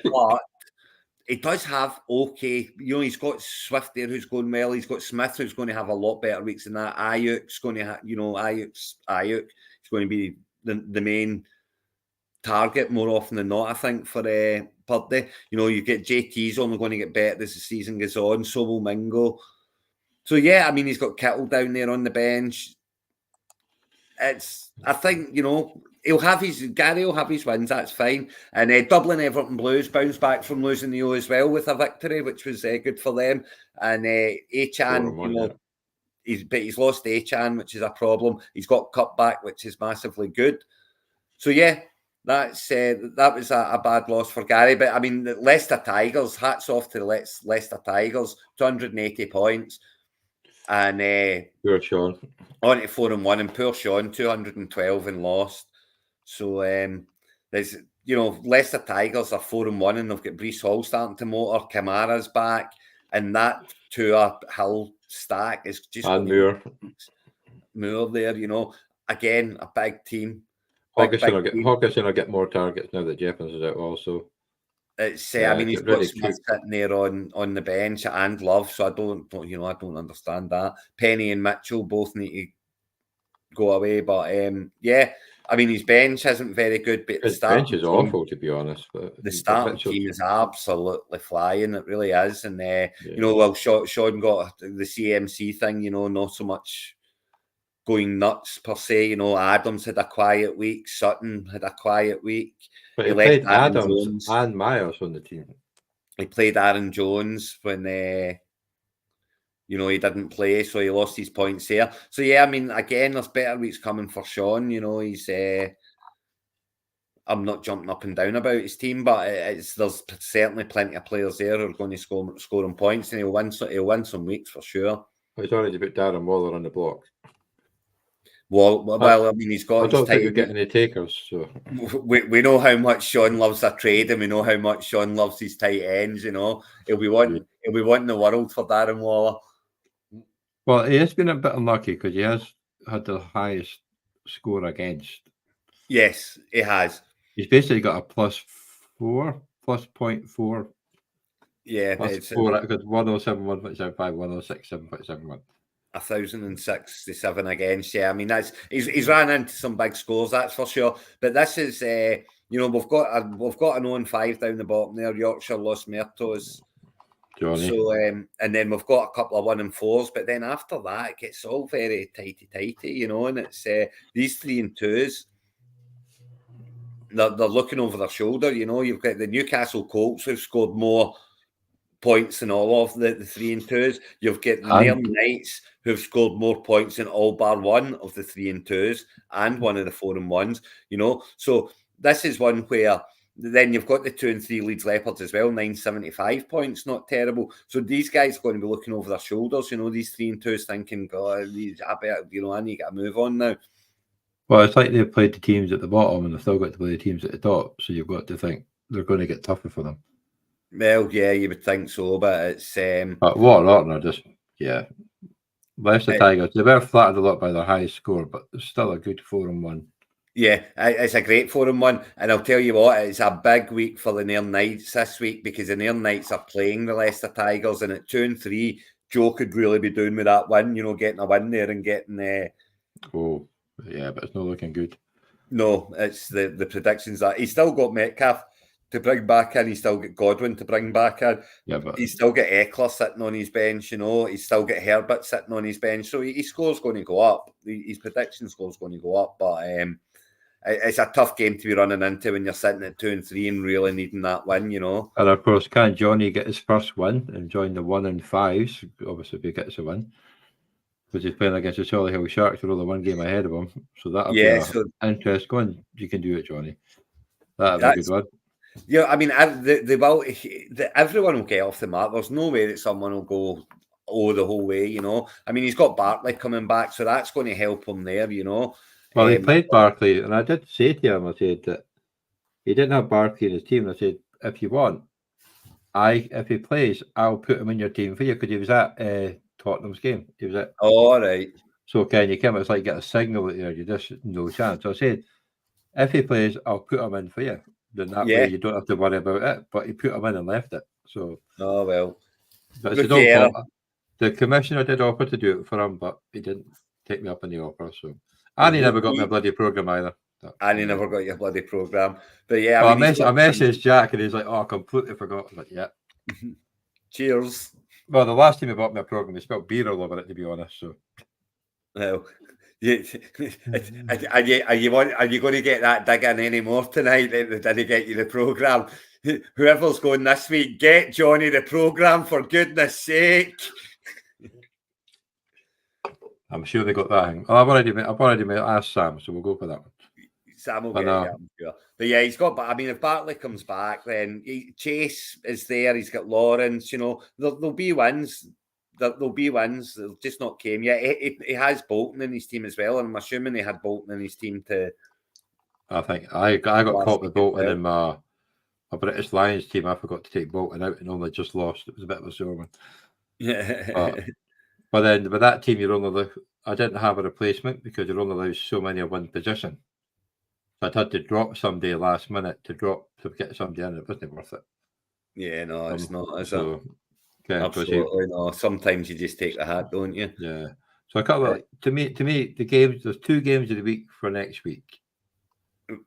he does have okay. He's got Swift there who's going well. He's got Smith who's going to have a lot better weeks than that. Ayuk's going to have, Ayuk is going to be the main target more often than not, I think, for Purdy. You get JT's only going to get better as the season goes on, so will Mingo. So yeah, he's got Kittle down there on the bench. I think, Gary will have his wins, that's fine. And Dublin Everton Blues bounced back from losing the O as well with a victory, which was good for them. And Achan, he's lost Achan, which is a problem. He's got cut back, which is massively good. So yeah, that was a bad loss for Gary. But the Leicester Tigers, hats off to the Leicester Tigers, 280 points. And poor Sean on to 4-1, and poor Sean 212 and lost. So there's Leicester Tigers are 4-1, and they've got Breece Hall starting to motor. Kamara's back, and that Tua Hill stack is just Moore there. Again a big team. Hawkinson will get more targets now that Jeffens is out also. It's he's got Smith sitting there on the bench and Love, so I don't understand that. Penny and Mitchell both need to go away. But yeah, I mean, his bench isn't very good, but His bench is awful, to be honest. But the starting team is absolutely flying. It really is. And, you know, well, Sean got the CMC thing, you know, not so much going nuts per se. You know, Adams had a quiet week. Sutton had a quiet week. But he played Adams and Myers on the team. He played Aaron Jones when, you know, he didn't play, so he lost his points there. So, yeah, I mean, again, there's better weeks coming for Sean. You know, he's... I'm not jumping up and down about his team, but there's certainly plenty of players there who are going to scoring points, and he'll win some weeks for sure. He's already put Darren Waller on the block. Well, I mean, he's got. I don't think you're getting any takers. So we know how much Sean loves a trade, and we know how much Sean loves his tight ends. You know, he'll be wanting the world for Darren Waller. Well, he has been a bit unlucky because he has had the highest score against. Yes, he has. He's basically got a +4, +0.4. Yeah, it's 4 because 107, 1.75, 106, 7.71. 1,067 against. Yeah, I mean he's ran into some big scores, that's for sure. But this is you know, we've got an 0-5 down the bottom there. Yorkshire, Los Muertos. Johnny. So and then we've got a couple of 1-4s, but then after that it gets all very tighty, you know, and it's these 3 and 2s. They're looking over their shoulder, you know. You've got the Newcastle Colts who've scored more points than all of the 3 and 2s. You've got the Nairn Knights who've scored more points than all bar one of the 3 and 2s and one of the 4 and 1s, you know. So this is one where then you've got the 2 and 3 Leeds Leopards as well, 975 points, not terrible. So these guys are going to be looking over their shoulders, you know, these 3 and 2s thinking, God, I better, you know, I need to get a move on now. Well, it's like they've played the teams at the bottom and they've still got to play the teams at the top. So you've got to think they're going to get tougher for them. Well, yeah, you would think so, but it's... But Waterloo are just, Leicester Tigers, they were flattered a lot by their high score, but it's still a good 4 and 1. Yeah, it's a great 4 and 1. And I'll tell you what, it's a big week for the Nairn Knights this week because the Nairn Knights are playing the Leicester Tigers, and at 2 and 3, Joe could really be doing with that win, you know, getting a win there and getting... Oh, yeah, but it's not looking good. No, it's the predictions that he's still got Metcalf to bring back in. He's still got Godwin to bring back in. Yeah, but he's still got Eckler sitting on his bench, you know. He's still got Herbert sitting on his bench. So his score's going to go up. His prediction score's going to go up. But it's a tough game to be running into when you're sitting at 2 and 3 and really needing that win, you know. And of course, can Johnny get his first win and join the 1 and 5s? Obviously, if he gets a win. Because he's playing against the Solihull Sharks, they're only 1 game ahead of him. So that'll be interest. Go on, you can do it, Johnny. That'll be a good one. Yeah, I mean, everyone will get off the mark. There's no way that someone will go the whole way, you know. I mean, he's got Barkley coming back, so that's going to help him there, you know. Well, he played Barkley, and I did say to him, I said that he didn't have Barkley in his team. I said, if you want, if he plays, I'll put him in your team for you, because he was at Tottenham's game. He was at. Oh, all right. So can you come? It's like get a signal that you just no chance. So I said, if he plays, I'll put him in for you. Then that way you don't have to worry about it. But he put him in and left it. So. Oh well. But it's the commissioner did offer to do it for him, but he didn't take me up on the offer. So. And he never got my bloody programme either. And he never got your bloody programme. But yeah, I messaged Jack and he's like, oh, I completely forgot. I was like, yeah. Cheers. Well, the last time he bought me a programme, he spelled beer all over it, to be honest. So. Well, are you going to get that dig in anymore tonight? Did he get you the programme? Whoever's going this week, get Johnny the programme for goodness sake. I'm sure they got that. I've already asked Sam, so we'll go for that one. Sam will get it, I'm sure. But yeah, he's got. But I mean, if Bartley comes back, then Chase is there. He's got Lawrence. You know, there'll be wins. There'll be wins. They'll just not came yet. He has Bolton in his team as well, and I'm assuming he had Bolton in his team too. I think I got caught with Bolton in my British Lions team. I forgot to take Bolton out and only just lost. It was a bit of a sore one. Yeah. But then with that team, I didn't have a replacement because you're only allowed so many of one position. So I'd had to drop somebody last minute to get somebody in. It wasn't worth it. Yeah, no, it's not. So, Absolutely no. Sometimes you just take the hat, don't you? Yeah. So a couple of, to me, the games. There's 2 games of the week for next week.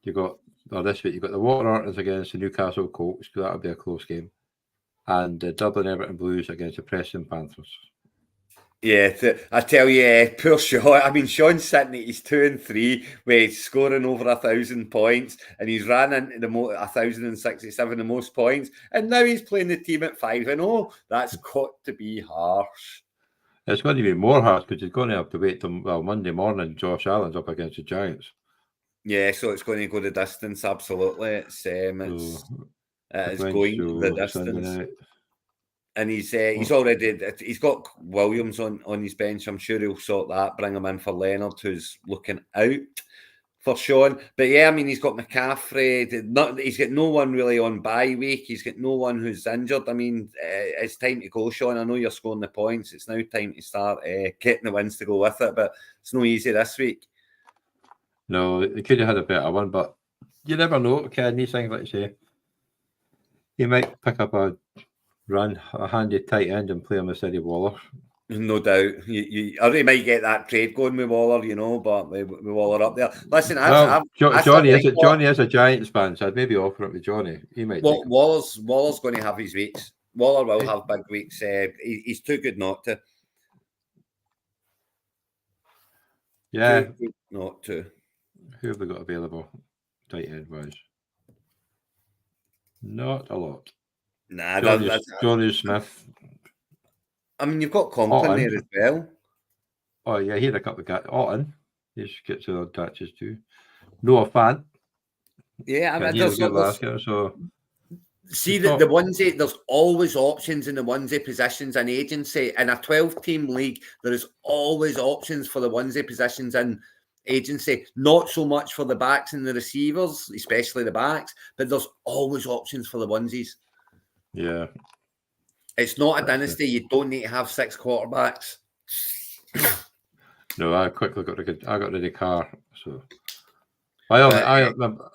You got this week. You got the Water Ortons against the Newcastle Colts, because that'll be a close game, and the Dublin Everton Blues against the Preston Panthers. Yeah, I tell you, poor Sean. I mean, Sean's sitting at his 2 and 3, where he's scoring over 1,000 points, and he's ran into the 1,067, the most points, and now he's playing the team at 5-0. That's got to be harsh. It's going to be more harsh because he's going to have to wait till Monday morning. Josh Allen's up against the Giants. Yeah, so it's going to go the distance. Absolutely, it's going the distance. And he's got Williams on his bench. I'm sure he'll sort that. Bring him in for Leonard, who's looking out for Sean. But yeah, I mean, he's got McCaffrey. He's got no one really on bye week. He's got no one who's injured. I mean, it's time to go, Sean. I know you're scoring the points. It's now time to start getting the wins to go with it. But it's no easy this week. No, they could have had a better one, but you never know. Ken, these things, like you say, you might pick up a handy tight end and play him instead of Waller. No doubt. You already might get that trade going with Waller, but with Waller up there. Listen, Johnny is a Giants fan, so I'd maybe offer it to Johnny. He might. Waller's going to have his weeks. Waller will have big weeks. He's too good not to. Yeah. Too good not to. Who have we got available? Tight end wise. Not a lot. Nah, Johnny Smith. I mean, you've got Conklin there as well. Oh yeah, he had a couple of guys. Otten, he gets the odd touches too. Noah Fant. Yeah, I mean, last year, so. See the onesie. There's always options in the onesie positions in agency. In a 12-team league, there is always options for the onesie positions in agency. Not so much for the backs and the receivers, especially the backs, but there's always options for the onesies. Yeah. It's not a dynasty. You don't need to have 6 quarterbacks. No, I quickly got rid of the car. So I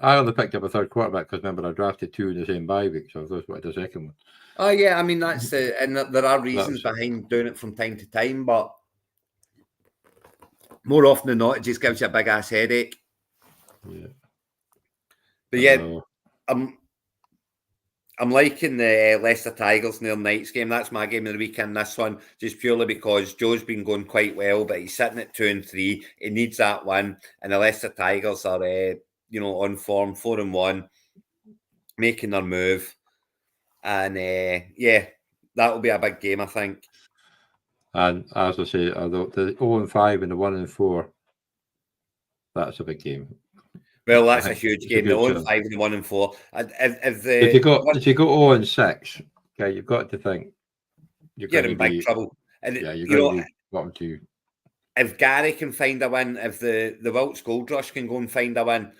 only picked up a third quarterback because remember I drafted 2 in the same bye week, so I just wanted a second one. Oh yeah, I mean that's and there are reasons behind doing it from time to time, but more often than not, it just gives you a big ass headache. Yeah. But yeah, I'm liking the Leicester Tigers in their Knights game. That's my game of the weekend, this one, just purely because Joe's been going quite well, but he's sitting at 2 and 3. He needs that win. And the Leicester Tigers are, on form, 4-1, making their move. And, that'll be a big game, I think. And as I say, the 0-5 and the 1-4, that's a big game. Well, that's a huge game. The 0-5 and the 1-4. If you go 0-6, okay, you've got to think you're in big trouble. And you're going to be bottom 2. If Gary can find a win, if the Wilkes Gold Rush can go and find a win,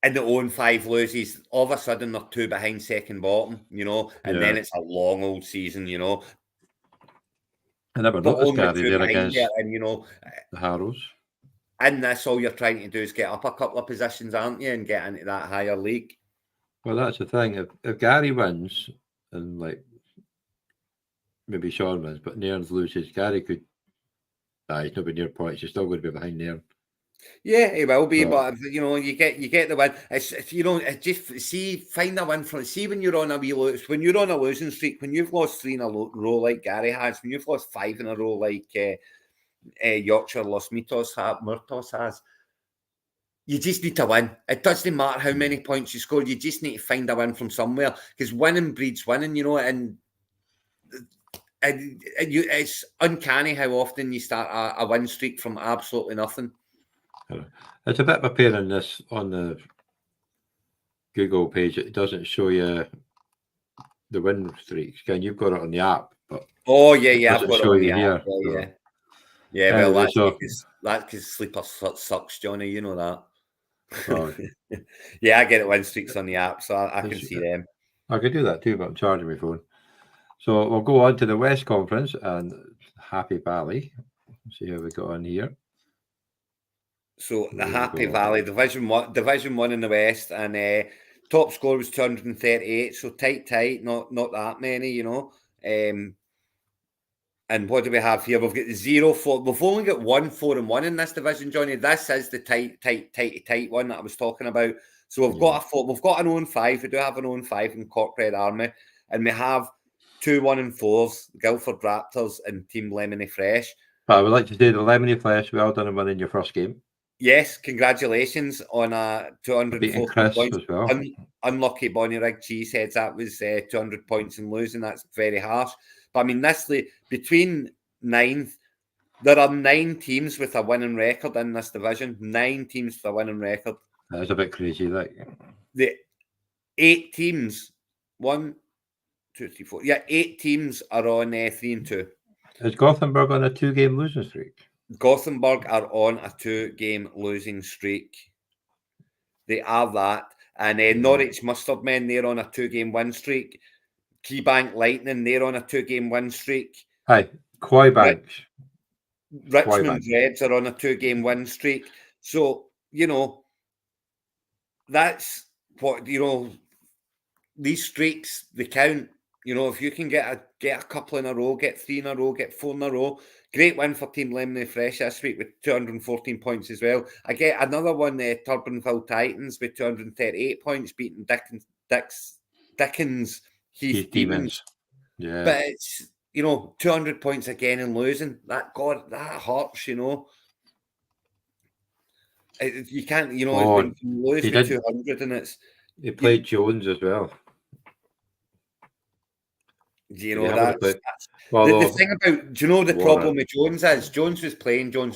and the 0-5 loses, all of a sudden they're 2 behind second bottom, and then it's a long old season, I never noticed Gary there against the Harrows. In this, all you're trying to do is get up a couple of positions, aren't you, and get into that higher league. Well, that's the thing. If Gary wins, and maybe Sean wins, but Nairns loses, Gary could. He's not be near points. He's still going to be behind Nairn. Yeah, he will be, but you get the win. It's just find a win from. See when you're on a when you're on a losing streak, when you've lost 3 in a row like Gary has, when you've lost 5 in a row like. Yorkshire Los Murtos has. You just need to win. It doesn't matter how many points you score. You just need to find a win from somewhere because winning breeds winning. And it's uncanny how often you start a win streak from absolutely nothing. It's a bit of a pain in this on the Google page. It doesn't show you the win streaks. Again, you've got it on the app, but I've got it on the app. Here. Yeah, well, that's because sleeper sucks, Johnny. You know that. Oh. Yeah, I get it win streaks on the app, so I can see them. I could do that too, but I'm charging my phone. So we'll go on to the West Conference and Happy Valley. See how we got on here. So the Happy Valley, Division 1 in the West, and top score was 238. So tight, not that many, And what do we have here? We've got 0-4. We've only got 1-4-1 in this division, Johnny. This is the tight one that I was talking about. So we've got we've got an 0-5. We do have an 0-5 in Cork Red Army, and we have 2 1-4s, Guildford Raptors and Team Lemony Fresh. But I would like to say the Lemony Fresh, well done in winning your first game. Yes, congratulations on 240 points. As well. Unlucky Bonnie Rig Cheeseheads. That was 200 points and losing. That's very harsh. But I mean, this between 9th, there are 9 teams with a winning record in this division. 9 teams with a winning record. That's a bit crazy. The 8 teams, 1, 2, 3, 4. Yeah, 8 teams are on 3-2. Is Gothenburg on a 2-game losing streak? Gothenburg are on a 2-game losing streak. They are that. And Norwich Mustard Men, they're on a 2-game win streak. Keybank Lightning, they're on a 2-game win streak. Hi, Koi Banks. Richmond Reds are on a 2-game win streak. So, that's what, these streaks, they count. If you can get a couple in a row, get 3 in a row, get 4 in a row. Great win for Team Lemony Fresh this week with 214 points as well. I get another one, Turbanville Titans with 238 points, beating Dickens Heath Demons. Yeah. But it's, 200 points again and losing. That hurts, You can't, when you lose with 200 and it's... He played Jones as well. Do you know that? The thing about, do you know the problem with Jones is? Jones was playing, and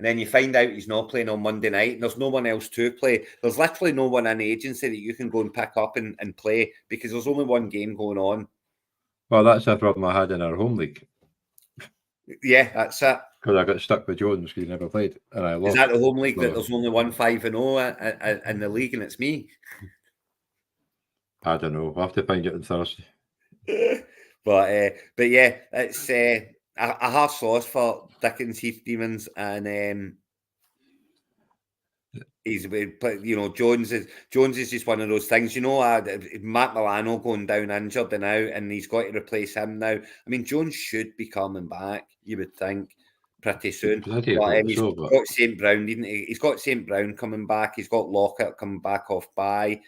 then you find out he's not playing on Monday night, and there's no one else to play. There's literally no one in the agency that you can go and pick up and play because there's only one game going on. Well, that's a problem I had in our home league. Yeah, that's it. Because I got stuck with Jones because he never played, and I lost. Is that the home league that there's only 1-5-0 in the league, and it's me? I don't know. I'll have to find it on Thursday. But yeah, it's a harsh loss for Dickens Heath Demons, and Jones is just one of those things. Matt Milano going down injured now, and he's got to replace him now. I mean, Jones should be coming back, you would think, pretty soon. But he's got St. Brown, didn't he? He's got St. Brown coming back. He's got Lockett coming back off bye.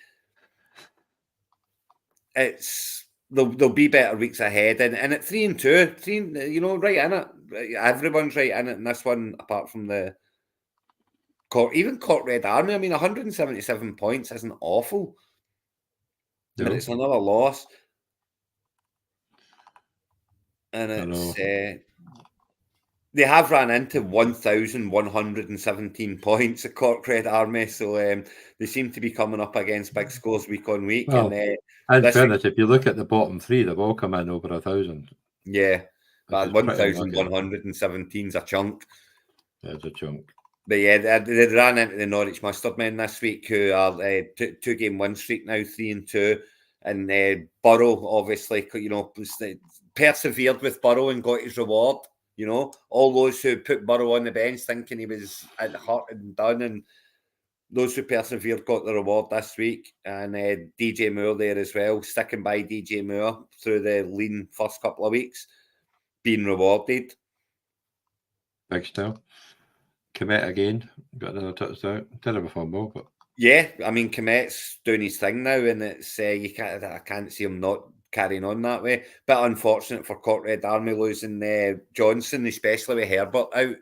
There'll be better weeks ahead, and at 3-2, right in it. Everyone's right in it in this one, apart from even Cork Red Army. I mean, 177 points isn't awful, but it's another loss, and it's they have ran into 1,117 points at Cork Red Army, so they seem to be coming up against big scores week on week. Well, and fairness, if you look at the bottom 3, they've all come in over 1,000. Yeah, but 1,117 is a chunk. It's a chunk. But yeah, they ran into the Norwich Mustard Men this week, who are 2-game win streak now, 3-2. And Burrow, obviously, persevered with Burrow and got his reward. All those who put Burrow on the bench thinking he was at hurt and done, and those who persevered got the reward this week. And DJ Moore there as well, sticking by DJ Moore through the lean first couple of weeks, being rewarded. Big style. Komet again, got another touchdown. Terrible fumble, but yeah, I mean, Komet's doing his thing now, and it's I can't see him not carrying on that way. But unfortunate for Cork Red Army losing Johnson, especially with Herbert out.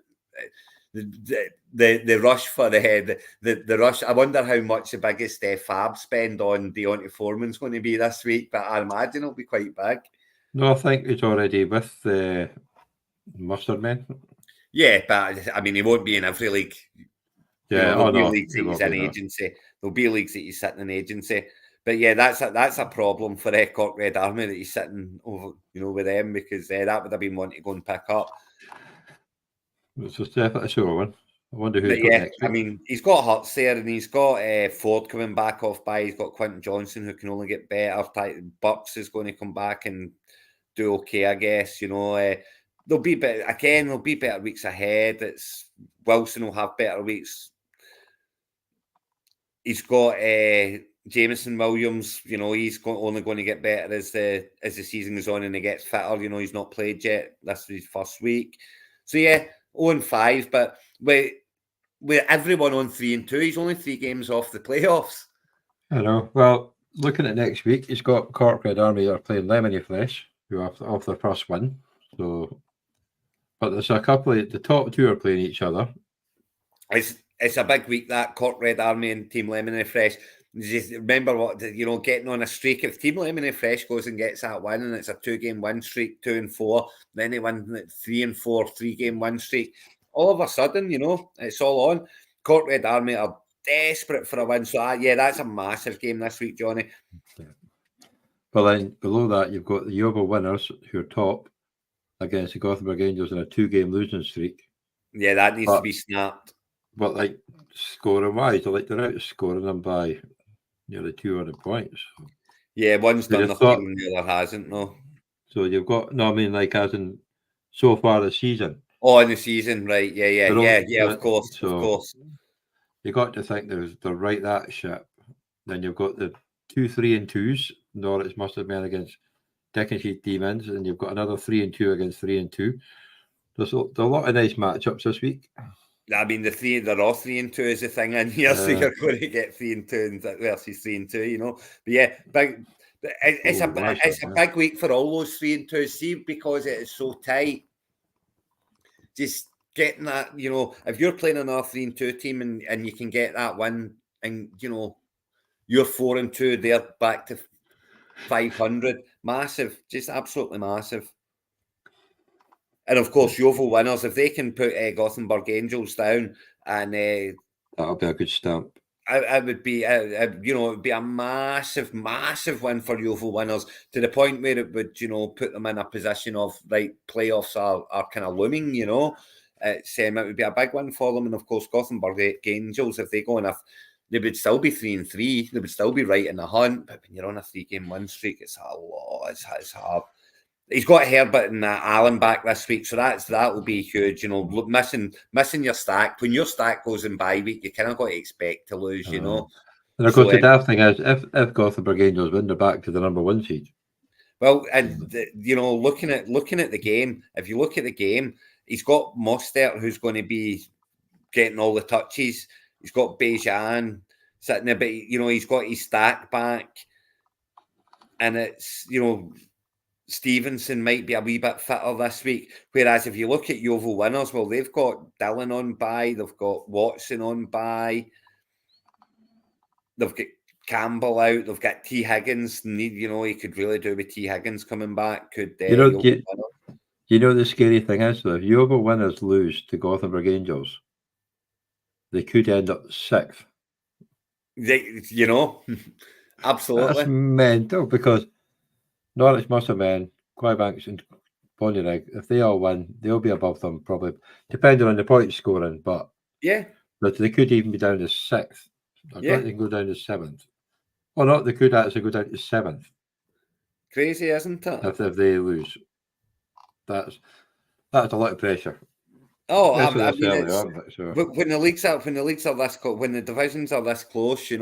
The rush for the rush. I wonder how much the biggest Fab spend on Deontay Foreman's going to be this week, but I imagine it'll be quite big. No, I think he's already with the Mustard Men. Yeah, but I mean, he won't be in every league. Yeah, there'll be leagues that he's in agency. There'll be leagues that he's sitting in agency. But yeah, that's a problem for Cork Red Army that he's sitting over, with them, because that would have been one to go and pick up. It's definitely a sure one. I wonder who. But yeah, next week. I mean, he's got Hurts there, and he's got Ford coming back off by. He's got Quentin Johnson, who can only get better. Bucks is going to come back and do okay, I guess. There'll be better weeks ahead. Wilson will have better weeks. He's got Jameson Williams, he's only going to get better as the season goes on and he gets fitter. He's not played yet. This is his first week. So, 0-5, but with everyone on 3-2, he's only 3 games off the playoffs. I know. Well, looking at next week, he's got Cork Red Army are playing Lemony Fresh, who are off their first win. So, but there's a couple of the top 2 are playing each other. It's a big week, that Cork Red Army and Team Lemony Fresh. Just remember what getting on a streak. If Team Lemony Fresh goes and gets that win, and it's a 2-game win streak, 2-4, then they win 3-4, 3-game win streak. All of a sudden, it's all on. Cork Red Army are desperate for a win. So that's a massive game this week, Johnny. Yeah. But then below that, you've got the Yeovil Winners, who are top against the Gothenburg Angels in a 2-game losing streak. Yeah, that needs to be snapped. But scoring wise, they're outscoring them by nearly 200 points. Yeah, one's done nothing and the other hasn't, no. So you've got, as in so far this season. Oh, in the season, right. Yeah, of course, of course. You got to think they're right that ship. Then you've got the 2 3-2s. Norwich must have been against Dickensheath Demons, and you've got another 3-2 against 3-2. There's a lot of nice matchups this week. I mean, they're all 3-2 is the thing in here, so you're going to get 3-2 versus 3-2, But yeah, it's a big week for all those 3-2s. See, because it is so tight. Just getting that, if you're playing another 3-2 team and you can get that win, and you're 4-2, they're back to 500. Massive, just absolutely massive. And of course, Yeovil Winners, if they can put Gothenburg Angels down, and that'll be a good stamp. It would be, it would be a massive, massive win for Yeovil Winners, to the point where it would, put them in a position of playoffs are kind of looming. It would be a big win for them, and of course, Gothenburg Angels, if they go enough, they would still be 3-3. They would still be right in the hunt. But when you're on a 3-game win streak, it's a lot. It's hard. He's got Herbert and Allen back this week, so that will be huge. Missing your stack. When your stack goes in bye week, you kind of got to expect to lose. And of course, the daft thing is, if Gothenburg Angels win, they're back to the number 1 seed. Well, and looking at the game, if you look at the game, he's got Mostert, who's going to be getting all the touches. He's got Bejan sitting there, but he's got his stack back, and it's Stevenson might be a wee bit fitter this week. Whereas if you look at Yeovil Winners, well, they've got Dillon on bye, they've got Watson on bye, they've got Campbell out, they've got T. Higgins. He could really do with T. Higgins coming back. Could the scary thing is, though, if Yeovil Winners lose to Gothenburg Angels, they could end up 6th. Absolutely. That's mental, because Norwich, Musselman, Clybanks and Bonnyrigg, if they all win, they'll be above them, probably, depending on the point scoring. But but they could even be down to 6th. I think they can go down to 7th. Or not, they could actually go down to 7th. Crazy, isn't it? If they lose. That's a lot of pressure. Oh, I mean, when the leagues are this, when the divisions are this close,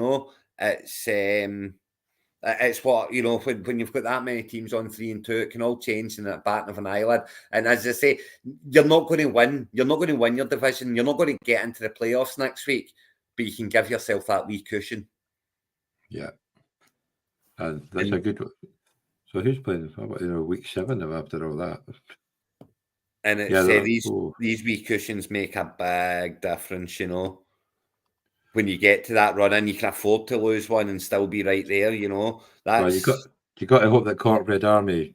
it's what when you've got that many teams on 3-2, it can all change in the bat of an eyelid. And as I say, you're not going to win. You're not going to win your division. You're not going to get into the playoffs next week, but you can give yourself that wee cushion. Yeah, and that's a good one. So who's playing? How about week 7 after all that? And these wee cushions make a big difference, When you get to that run in, you can afford to lose one and still be right there, That's... Well, you got to hope that Cork Red Army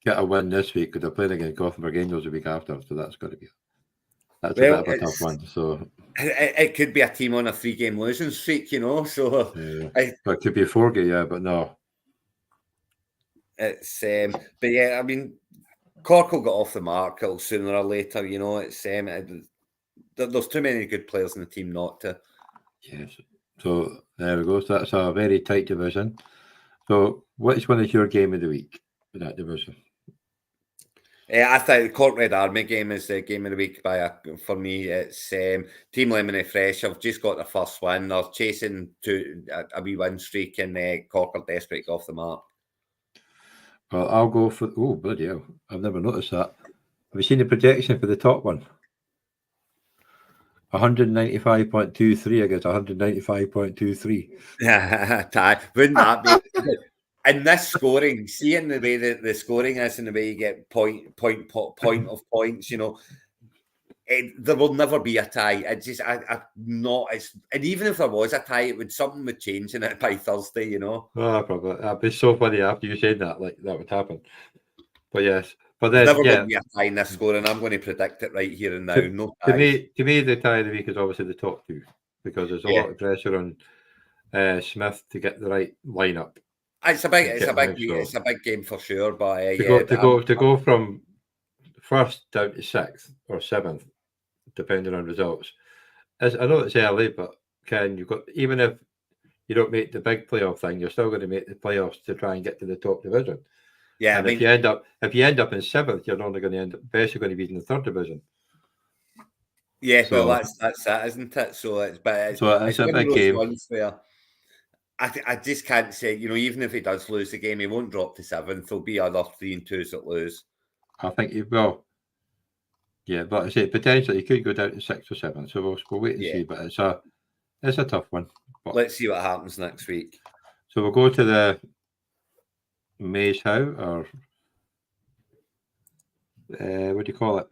get a win this week, because they're playing against Gothenburg Angels the week after, so that's got to be a bit of a tough one. So it could be a team on a 3-game losing streak, So but it could be a 4-game, but no. It's but yeah, I mean, Cork will get off the mark sooner or later. It's there's too many good players in the team not to. Yes. So there we go. So that's a very tight division. So which one is your game of the week in that division? I think the Cork Red Army game is the game of the week for me. It's Team Lemony Fresh have just got their first win. They're chasing to a wee win streak, and Cork are desperate to go off the mark. Well, I'll go for... Oh, bloody hell. I've never noticed that. Have you seen the projection for the top one? 195.23 against 195.23. Ty, wouldn't that be? And this scoring, seeing the way that the scoring is and the way you get point of points, there will never be a tie. It's just, I'm not. And even if there was a tie, something would change in it by Thursday. Oh, probably. That'd be so funny after you said that, like that would happen. But yes, but then never going to be a tie in this scoring. I'm going to predict it right here and now. No ties. To me, the tie of the week is obviously the top two, because there's a lot of pressure on Smith to get the right lineup. It's a big game for sure. But to go from first down to sixth or seventh, depending on results. As I know it's early, but even if you don't make the big playoff thing, you're still going to make the playoffs to try and get to the top division. Yeah, and if you end up in seventh, you're only going to end up basically going to be in the third division. Yeah, so, well, that's that, isn't it? So it's a big game. Where I just can't say, even if he does lose the game, he won't drop to seventh. There'll be other 3 and 2s that lose. I think he will. Yeah, but I say potentially he could go down to 6th or 7th. So we'll wait and see. But it's a tough one. But let's see what happens next week. So we'll go to the Maze How, or what do you call it?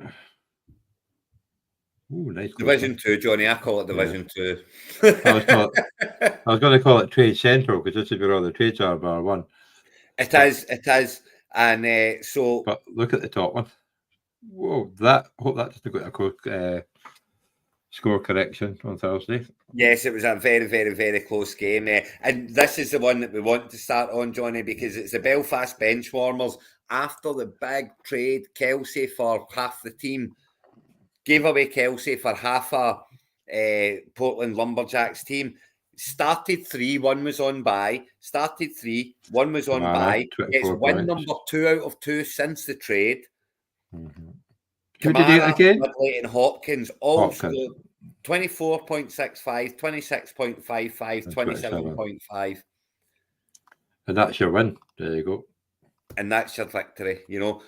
Ooh, nice. Division 2, Johnny. I call it Division 2. I was going to call it Trade Central, because this is where all the trades are, bar one. It is. And so... But look at the top one. Whoa, hope that just got a quick score correction on Thursday. Yes, it was a very, very, very close game. And this is the one that we want to start on, Johnny, because it's the Belfast Benchwarmers. After the big trade, Kelsey for half the team gave away Kelsey for half a Portland Lumberjacks team. Started 3, 1 was on bye. Started 3, 1 was on bye. It's win number 2 out of 2 since the trade. Mm-hmm. Who did it again? And Hopkins all scored 24.65, 26.55, 27.5. And that's your win. There you go. And that's your victory,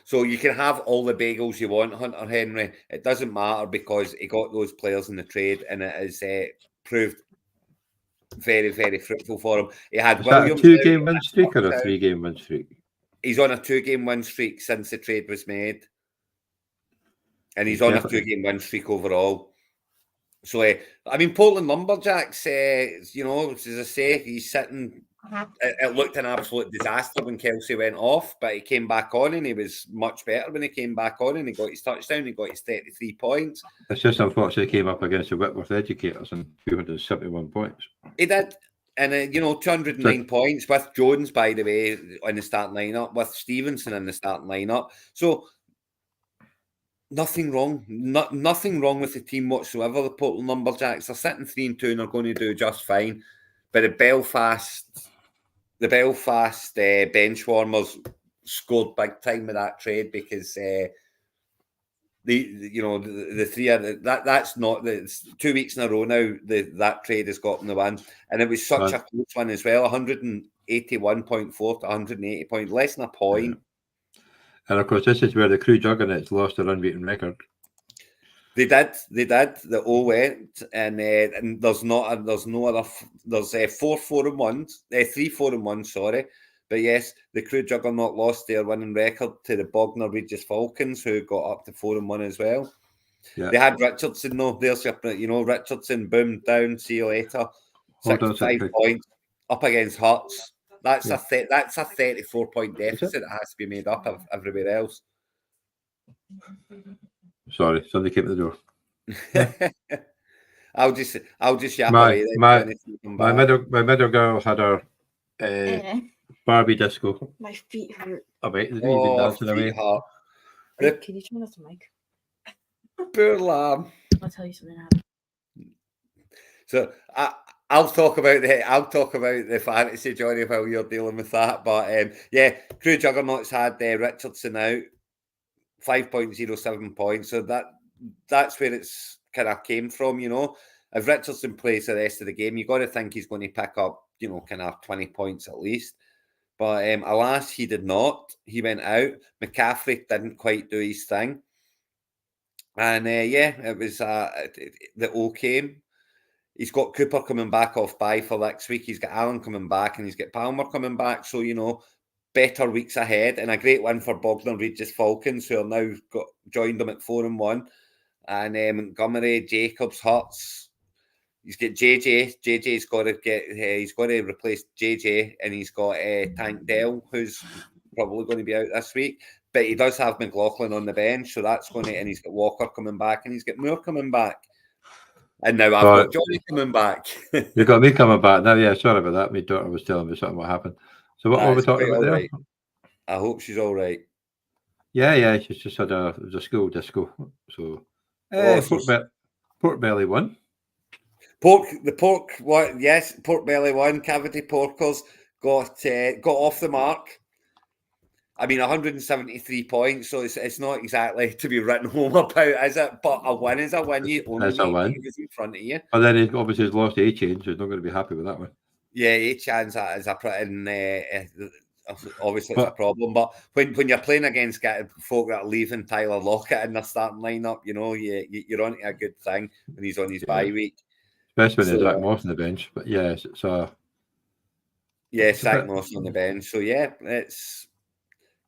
So you can have all the bagels you want, Hunter Henry. It doesn't matter, because he got those players in the trade, and it has proved very, very fruitful for him. He had Is that a 2-game win streak or a 3-game win streak? He's on a 2-game win streak since the trade was made. And he's on a 2-game win streak overall. So, Portland Lumberjacks, as I say, he's sitting... It looked an absolute disaster when Kelsey went off, but he came back on and he was much better when he came back on, and he got his touchdown, he got his 33 points. It's just unfortunately he came up against the Whitworth Educators and 271 points. He did. And, 209 points with Jones, by the way, in the starting lineup, with Stevenson in the starting lineup. So, nothing wrong. Nothing wrong with the team whatsoever. The Portland Lumberjacks are sitting 3 and 2 and are going to do just fine. But the Belfast Benchwarmers scored big time with that trade, because the three are that's not the 2 weeks in a row now. That trade has gotten the win, and it was such a close one as well. 181.4 to 180 points, less than a point. Yeah. And of course, this is where the Crew Juggernauts lost their unbeaten record. They did. The all went, and there's 4 4-1, 3 4-1. Sorry, but yes, the Crew Juggernaut lost their winning record to the Bognor Regis Falcons, who got up to 4-1 as well. Yeah. They had Richardson though. There's Richardson, boom, down. See you later. 65 points up against Hearts. That's a 34-point deficit that has to be made up of everywhere else. Sorry, somebody came to the door. I'll just yap away. My middle girl had her Barbie disco. My feet hurt. Oh wait, they've been dancing away. Can you turn off the mic? Poor lamb. I'll tell you something happened. So I'll talk about the fantasy, Johnny, while you're dealing with that. But Crew Juggernauts had Richardson out 5.07 points. So that's where it's kind of came from, you know. If Richardson plays the rest of the game, you got to think he's going to pick up, you know, kind of 20 points at least. But alas, he did not. He went out. McCaffrey didn't quite do his thing. And it was the O came. He's got Cooper coming back off bye for next week. He's got Allen coming back, and he's got Palmer coming back. So, you know, better weeks ahead. And a great win for Bogdan Regis Falcons, who are now joined them at 4-1. And Montgomery, Jacobs, Hurts. He's got JJ. JJ's got to he's got to replace JJ, and he's got Tank Dell, who's probably going to be out this week. But he does have McLaughlin on the bench, so that's going to. And he's got Walker coming back, and he's got Moore coming back. And now I've got Johnny coming back. You got me coming back now. Yeah, sorry about that. My daughter was telling me something what happened. So what were we talking about there? Right. I hope she's all right. Yeah. She's just had a school disco. So Pork Belly won. Pork belly won. Cavity Porkers got off the mark. I mean, 173 points, so it's not exactly to be written home about, is it? But a win is a win. You only need who's in front of you. But then he obviously has lost A-Chain, so he's not going to be happy with that one. Yeah, A-Chain's is a obviously it's a problem. But when you're playing against folk that are leaving Tyler Lockett in their starting lineup, you know, you're on a good thing when he's on his bye week. Especially when Zach Moss on the bench. But yes, it's Zach Moss on the bench. So it's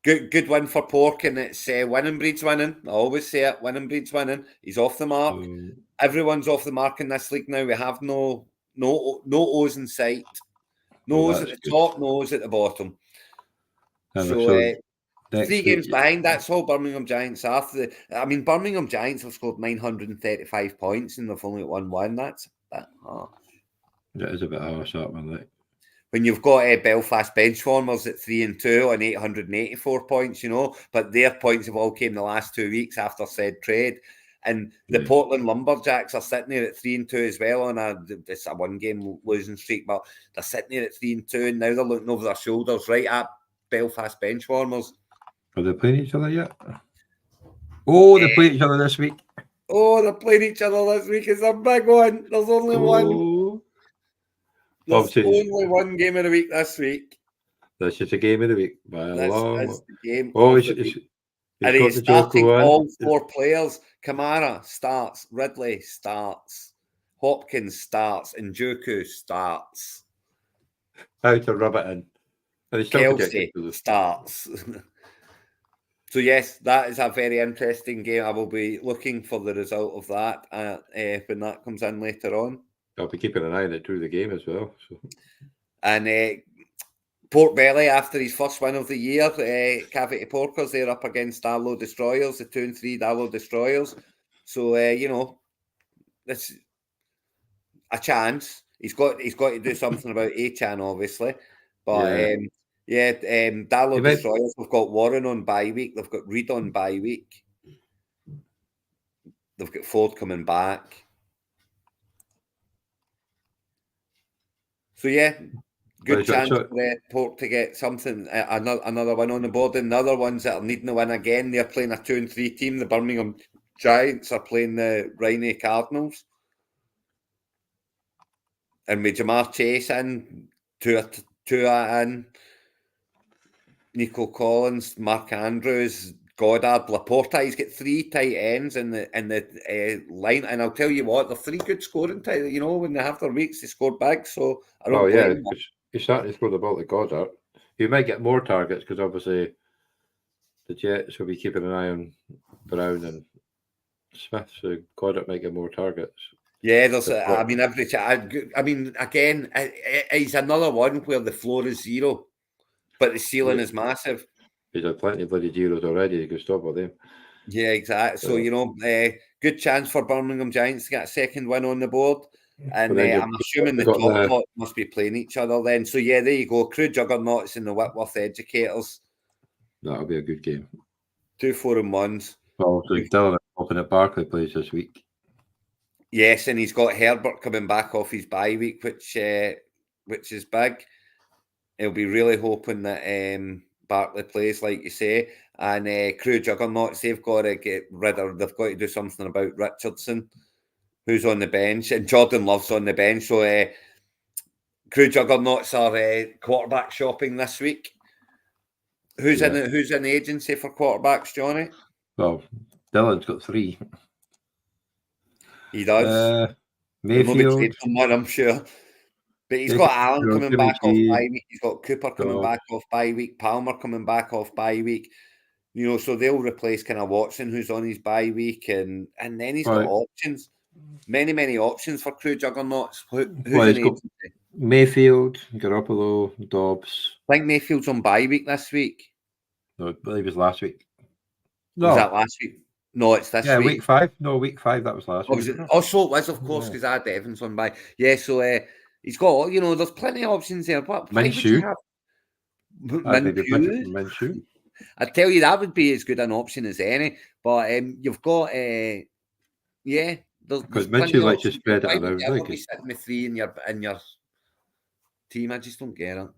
good win for Pork, and it's winning breeds winning. I always say it, winning breeds winning. He's off the mark. Everyone's off the mark in this league now. We have no O's in sight. No O's at the top, no O's at the bottom. So 3 games behind, that's all Birmingham Giants are. Birmingham Giants have scored 935 points and they've only won 1. That's a bit harsh. That is a bit harsh, that one, like. When you've got Belfast Benchwarmers at 3-2 on 884 points, you know, but their points have all came the last 2 weeks after said trade. And the Portland Lumberjacks are sitting there at 3-2 as well on a 1-game losing streak, but they're sitting there at 3-2, and now they're looking over their shoulders right at Belfast Benchwarmers. Are they playing each other yet? Oh, they're playing each other this week. Oh, they're playing each other this week. It's a big one. There's only one. There's only one game of the week this week. That's just a game of the week. That's the game. And he's starting all 4 players. Kamara starts. Ridley starts. Hopkins starts. And Njoku starts. How to rub it in. Kelsey starts. So yes, that is a very interesting game. I will be looking for the result of that when that comes in later on. I'll be keeping an eye on it through the game as well. So. And Pork Belly, after his first win of the year, Cavity Porkers, they're up against Darlow Destroyers, the 2-3 Darlow Destroyers. So you know, it's a chance. He's got to do something about A-Chan, obviously. But Darlow Destroyers have got Warren on bye week. They've got Reed on bye week. They've got Ford coming back. So good chance for Pork to get something, another win on the board. And the other ones that are needing to win again, they're playing a 2-3 team. The Birmingham Giants are playing the Rhine Cardinals. And with Jamar Chase in, Tua in, Nico Collins, Mark Andrews, Goddard, Laporta. He's got 3 tight ends in the line, and I'll tell you what, they're 3 good scoring tight. You know, when they have their weeks, they score big. So I don't. He's starting to score the ball to Goddard. He might get more targets because obviously the Jets will be keeping an eye on Brown and Smith, so Goddard might get more targets. Yeah, there's. Again, it's another one where the floor is 0, but the ceiling is massive. He's had plenty of bloody zeros already. You can stop with them. Yeah, exactly. So, you know, good chance for Birmingham Giants to get a second win on the board. And I'm assuming the top lot must be playing each other then. So, there you go. Crew Juggernauts and the Whitworth Educators. That'll be a good game. 2 4-1s. Well, so Dylan open at Barclay plays this week. Yes, and he's got Herbert coming back off his bye week, which is big. He'll be really hoping that Barkley plays, like you say. And Crew Juggernauts, they've got to they've got to do something about Richardson, who's on the bench, and Jordan Love's on the bench. So Crew Juggernauts are quarterback shopping this week. Who's in the agency for quarterbacks, Johnny? Well, Dylan's got 3. He does. Mayfield. One, I'm sure. But he's got Allen coming back off bye week. He's got Cooper coming back off bye week. Palmer coming back off bye week. So they'll replace kind of Watson, who's on his bye week, and then he's got options. Many options for Crew Juggernauts. Who's in the agency? Mayfield, Garoppolo, Dobbs. I think Mayfield's on bye week this week. No, I believe it was last week. No. Was that last week? No, it's this week. Week 5. No, week 5, that was last week. So it was, of course, because I had Evans on bye. Yeah, so he's got, there's plenty of options there. But Minshew. Minshew. I tell you, that would be as good an option as any. But you've got, because Minshew likes to spread it around. You'll be sitting with 3 in your team. I just don't get it.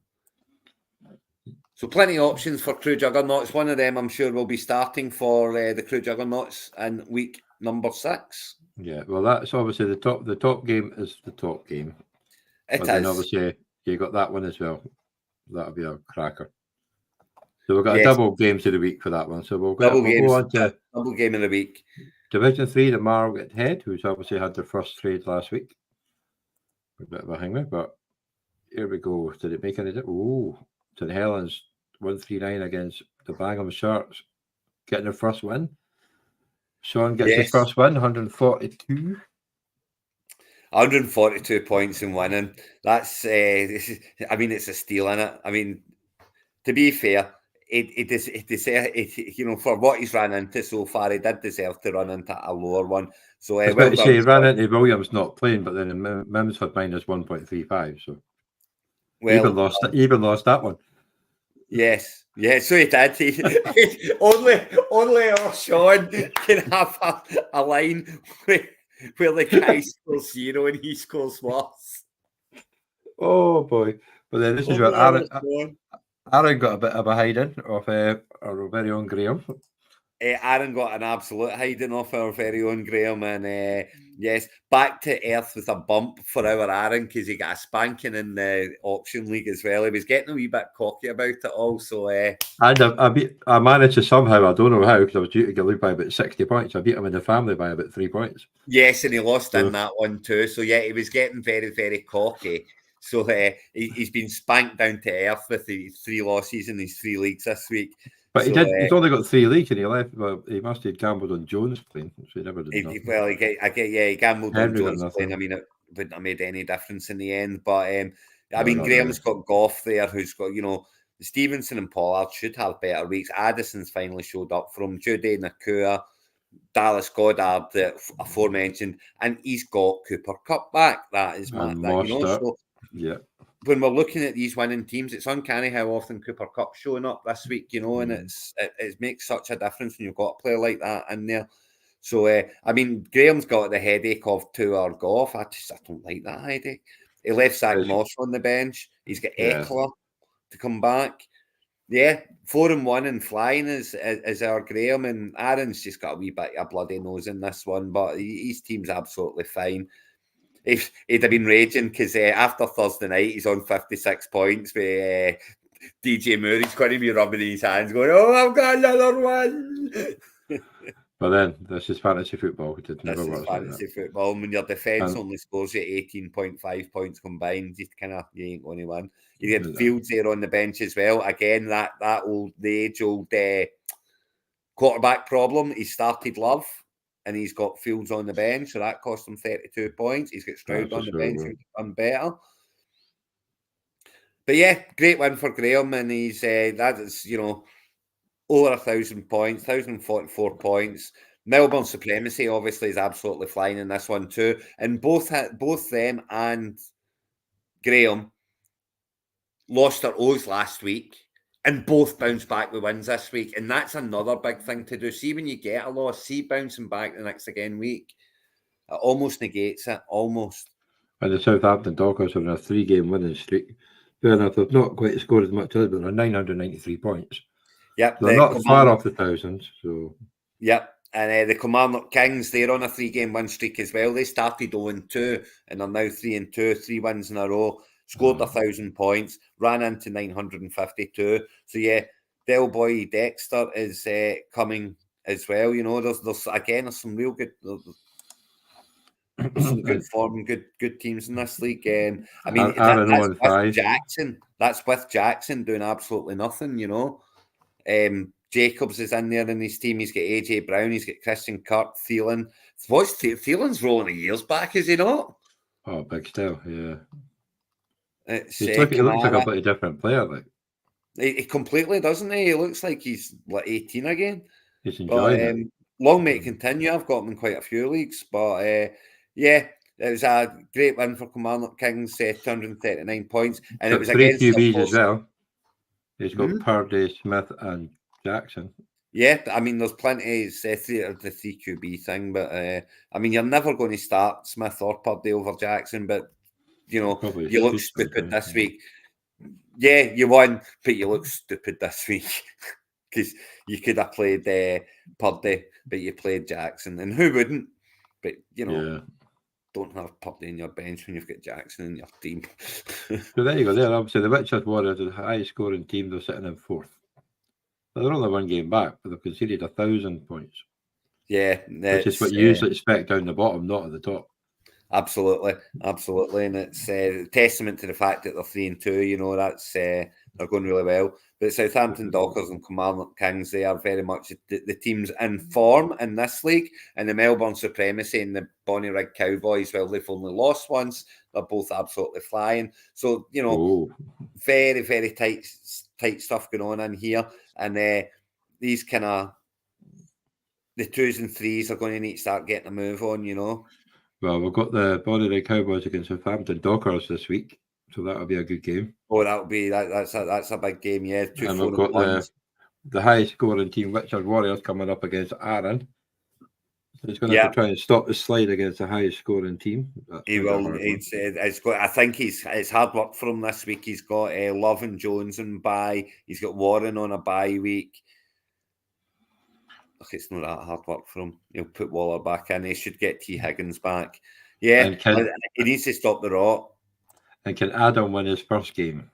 So plenty of options for Crew Juggernauts. One of them, I'm sure, will be starting for the Crew Juggernauts in week number 6. Yeah, well, that's obviously the top game is the top game. Then obviously you got that one as well. That'll be a cracker. So we've got a double games of the week for that one. So we'll go on to double game of the week. Division 3, the Margate Head, who's obviously had their first trade last week. A bit of a hanger, but here we go. Did it make any difference? Oh, St Helens 139 against the Bangham Sharks, getting their first win. Sean gets his first win, 142. 142 points in winning. That's it's a steal, isn't it? I mean, to be fair, it for what he's ran into so far, he did deserve to run into a lower one. So he ran into Williams not playing, but then Mims had minus 1.35. So even lost that one. Yes, so he did. Only our Sean can have a line where the guy scores 0 and he scores worse. Oh boy! But then this is where Aaron got a bit of a hiding off our very own Graham. Aaron got an absolute hiding off our very own Graham, and yes, back to earth with a bump for our Aaron because he got a spanking in the auction league as well. He was getting a wee bit cocky about it all. So, and I managed to somehow, I don't know how, because I was due to get lead by about 60 points. I beat him in the family by about 3 points. Yes, and he lost in that one too. So yeah, he was getting very, very cocky. So he's been spanked down to earth with the 3 losses in his 3 leagues this week. But he's only got 3 leagues and he left. Well, he must have gambled on Jones playing, so he never did nothing. He gambled on Jones playing. I mean, it wouldn't have made any difference in the end. But Graham's got Goff there, who's got, Stevenson and Pollard should have better weeks. Addison's finally showed up for him. Jude Nakua, Dallas Goddard, the aforementioned, and he's got Cooper Kupp back. That is yeah. When we're looking at these winning teams, it's uncanny how often Cooper Kupp's showing up this week, and it makes such a difference when you've got a player like that in there. So, Graham's got the headache of 2-hour golf. I don't like that headache. He left Zach Moss on the bench. He's got Eckler to come back. Yeah, 4-1 and flying is our Graham, and Aaron's just got a wee bit of bloody nose in this one, but his team's absolutely fine. He'd have been raging because after Thursday night, he's on 56 points with DJ Moore. He's going to be rubbing his hands going, "Oh, I've got another one." But then, this is fantasy football. This is fantasy football. When your defence only scores you 18.5 points combined, you ain't going to win. You had Fields there on the bench as well. Again, the age-old quarterback problem. He started Love. And he's got Fields on the bench, so that cost him 32 points. He's got Stroud on the bench, who's done better. But yeah, great win for Graham, and he's that is over 1,000 points, 1,044 points. Melbourne Supremacy obviously is absolutely flying in this one too, and both them and Graham lost their O's last week. And both bounce back with wins this week. And that's another big thing to do. See, when you get a loss, bouncing back the next week. It almost negates it. Almost. And the Southampton Dockers are in a 3-game winning streak. Fair enough, they've not quite scored as much, but they're 993 points. Yep, They're not far off the thousands. So yep. And the Kilmarnock Kings, they're on a 3-game win streak as well. They started 0-2 and are now 3-2, 3 wins in a row. Scored 1,000 points, ran into 952. So yeah, Del Boy Dexter is coming as well. You know, there's some real good. There's some good form, good teams in this league. I mean, that's with Jackson. That's with Jackson doing absolutely nothing. You know, Jacobs is in there in his team. He's got AJ Brown. He's got Christian Kirk, Thielen. Thielen's rolling the years back, is he not? Oh, big still, yeah. He looks like a pretty different player. Like he completely, doesn't he? He looks like he's like 18 again. He's enjoying it. Long may it continue. I've got him in quite a few leagues, but yeah, it was a great win for Kilmarnock Kings, 239 points, and it was 3 against QBs as well. He's got Purdy, Smith, and Jackson. Yeah, I mean, there's plenty. It's the 3 QB thing, but I mean, you're never going to start Smith or Purdy over Jackson, but you know, Probably you look stupid this week. Yeah, you won, but you look stupid this week because you could have played Purdy, but you played Jackson, and who wouldn't? But you know, don't have Purdy in your bench when you've got Jackson in your team. So there you go. There, obviously, the Witchers Warriors are the highest scoring team. They're sitting in 4th. They're only 1 game back, but they've conceded 1,000 points. Yeah, which is what you usually expect down the bottom, not at the top. Absolutely, and it's a testament to the fact that they're 3-2. You know, that's they're going really well. But Southampton Dockers and Kilmarnock Kings, they are very much the teams in form in this league. And the Melbourne Supremacy and the Bonnie Rig Cowboys, well, they've only lost once. They're both absolutely flying. So you know, very, very tight stuff going on in here. And these kind of the 2s and 3s are going to need to start getting a move on. You know. Well, we've got the Bonnie Rig Cowboys against Southampton Dockers this week, so that'll be a good game. Oh, that'll be that's a big game, yeah. And we've got the highest scoring team, Witchers Warriors, coming up against Aaron. So he's going to have to try and stop the slide against the highest scoring team. He will. I think it's hard work for him this week. He's got Love and Jones on bye. He's got Warren on a bye week. Look, it's not that hard work for him. He'll put Waller back in. He should get T. Higgins back. Yeah, he needs to stop the rot. And can Adam win his first game?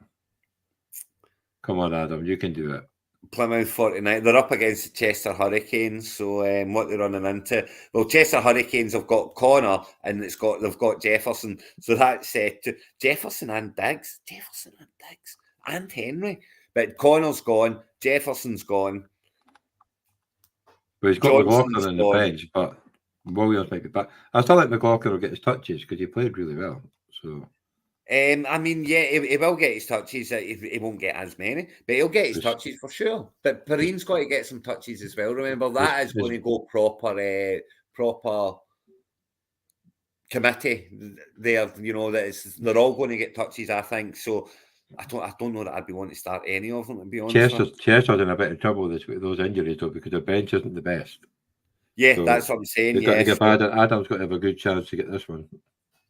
Come on, Adam, you can do it. Plymouth 49. They're up against the Chester Hurricanes. So what they're running into? Well, Chester Hurricanes have got Connor, and they've got Jefferson. So that's Jefferson and Diggs, and Henry. But Connor's gone. Jefferson's gone. Well, he's got McLaughlin in the bench, but Williams might be back. I still like McLaughlin will get his touches because he played really well. So, I mean, yeah, he will get his touches. He won't get as many, but he'll get his touches for sure. But Perrine's got to get some touches as well. Remember, that is going to go proper committee there. You know, they're all going to get touches, I think. So I don't know that I'd be wanting to start any of them, to be honest. Chester's in a bit of trouble this week with those injuries, though, because the bench isn't the best. Yeah, so that's what I'm saying. Got to get Adam's got to have a good chance to get this one.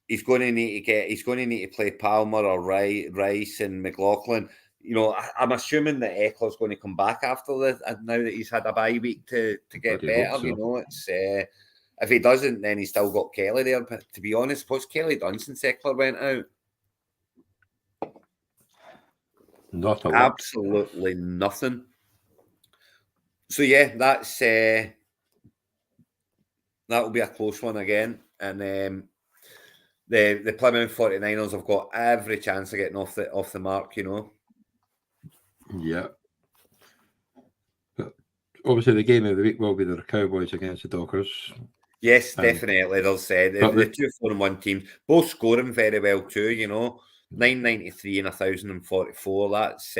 He's going to need to play Palmer or Rice and McLaughlin. You know, I'm assuming that Eckler's going to come back after now that he's had a bye week to get better. So. You know, it's if he doesn't, then he's still got Kelly there. But to be honest, what's Kelly done since Eckler went out? Not a lot. Absolutely nothing. So yeah, that's that will be a close one again, and the Plymouth 49ers have got every chance of getting off the mark. You know. Yeah. But obviously, the game of the week will be the Cowboys against the Dockers. Yes, definitely. They'll say the 2 4-1 teams, both scoring very well too. You know. 993 and 1,044. That's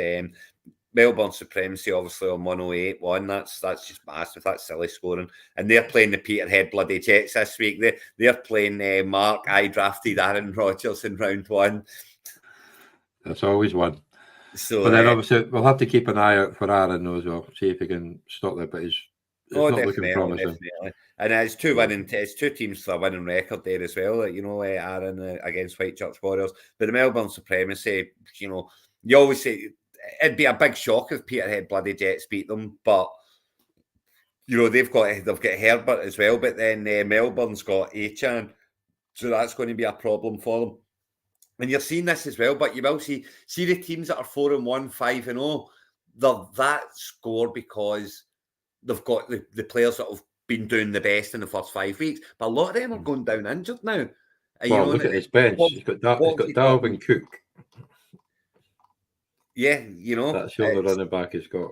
Melbourne Supremacy, obviously on 108-1. That's just massive. That's silly scoring. And they're playing the Peterhead bloody Jets this week. They're playing Mark. I drafted Aaron Rodgers in round 1. That's always one. So, but then obviously we'll have to keep an eye out for Aaron though as well. See if he can stop that. But it's not looking promising. Definitely. And it's 2 teams for a winning record there as well. You know, Aaron against Whitechurch Warriors. But the Melbourne Supremacy, you know, you always say it'd be a big shock if Peterhead bloody Jets beat them, but you know they've got Herbert as well, but then Melbourne's got Achan, so that's going to be a problem for them. And you're seeing this as well, but you will see the teams that are 4-1, 5-0, they're that score because they've got the players that have been doing the best in the first 5 weeks. But a lot of them are going down injured now. And, well, look at his bench. He's got Dalvin Cook. Yeah, you know. That's the only running back he's got.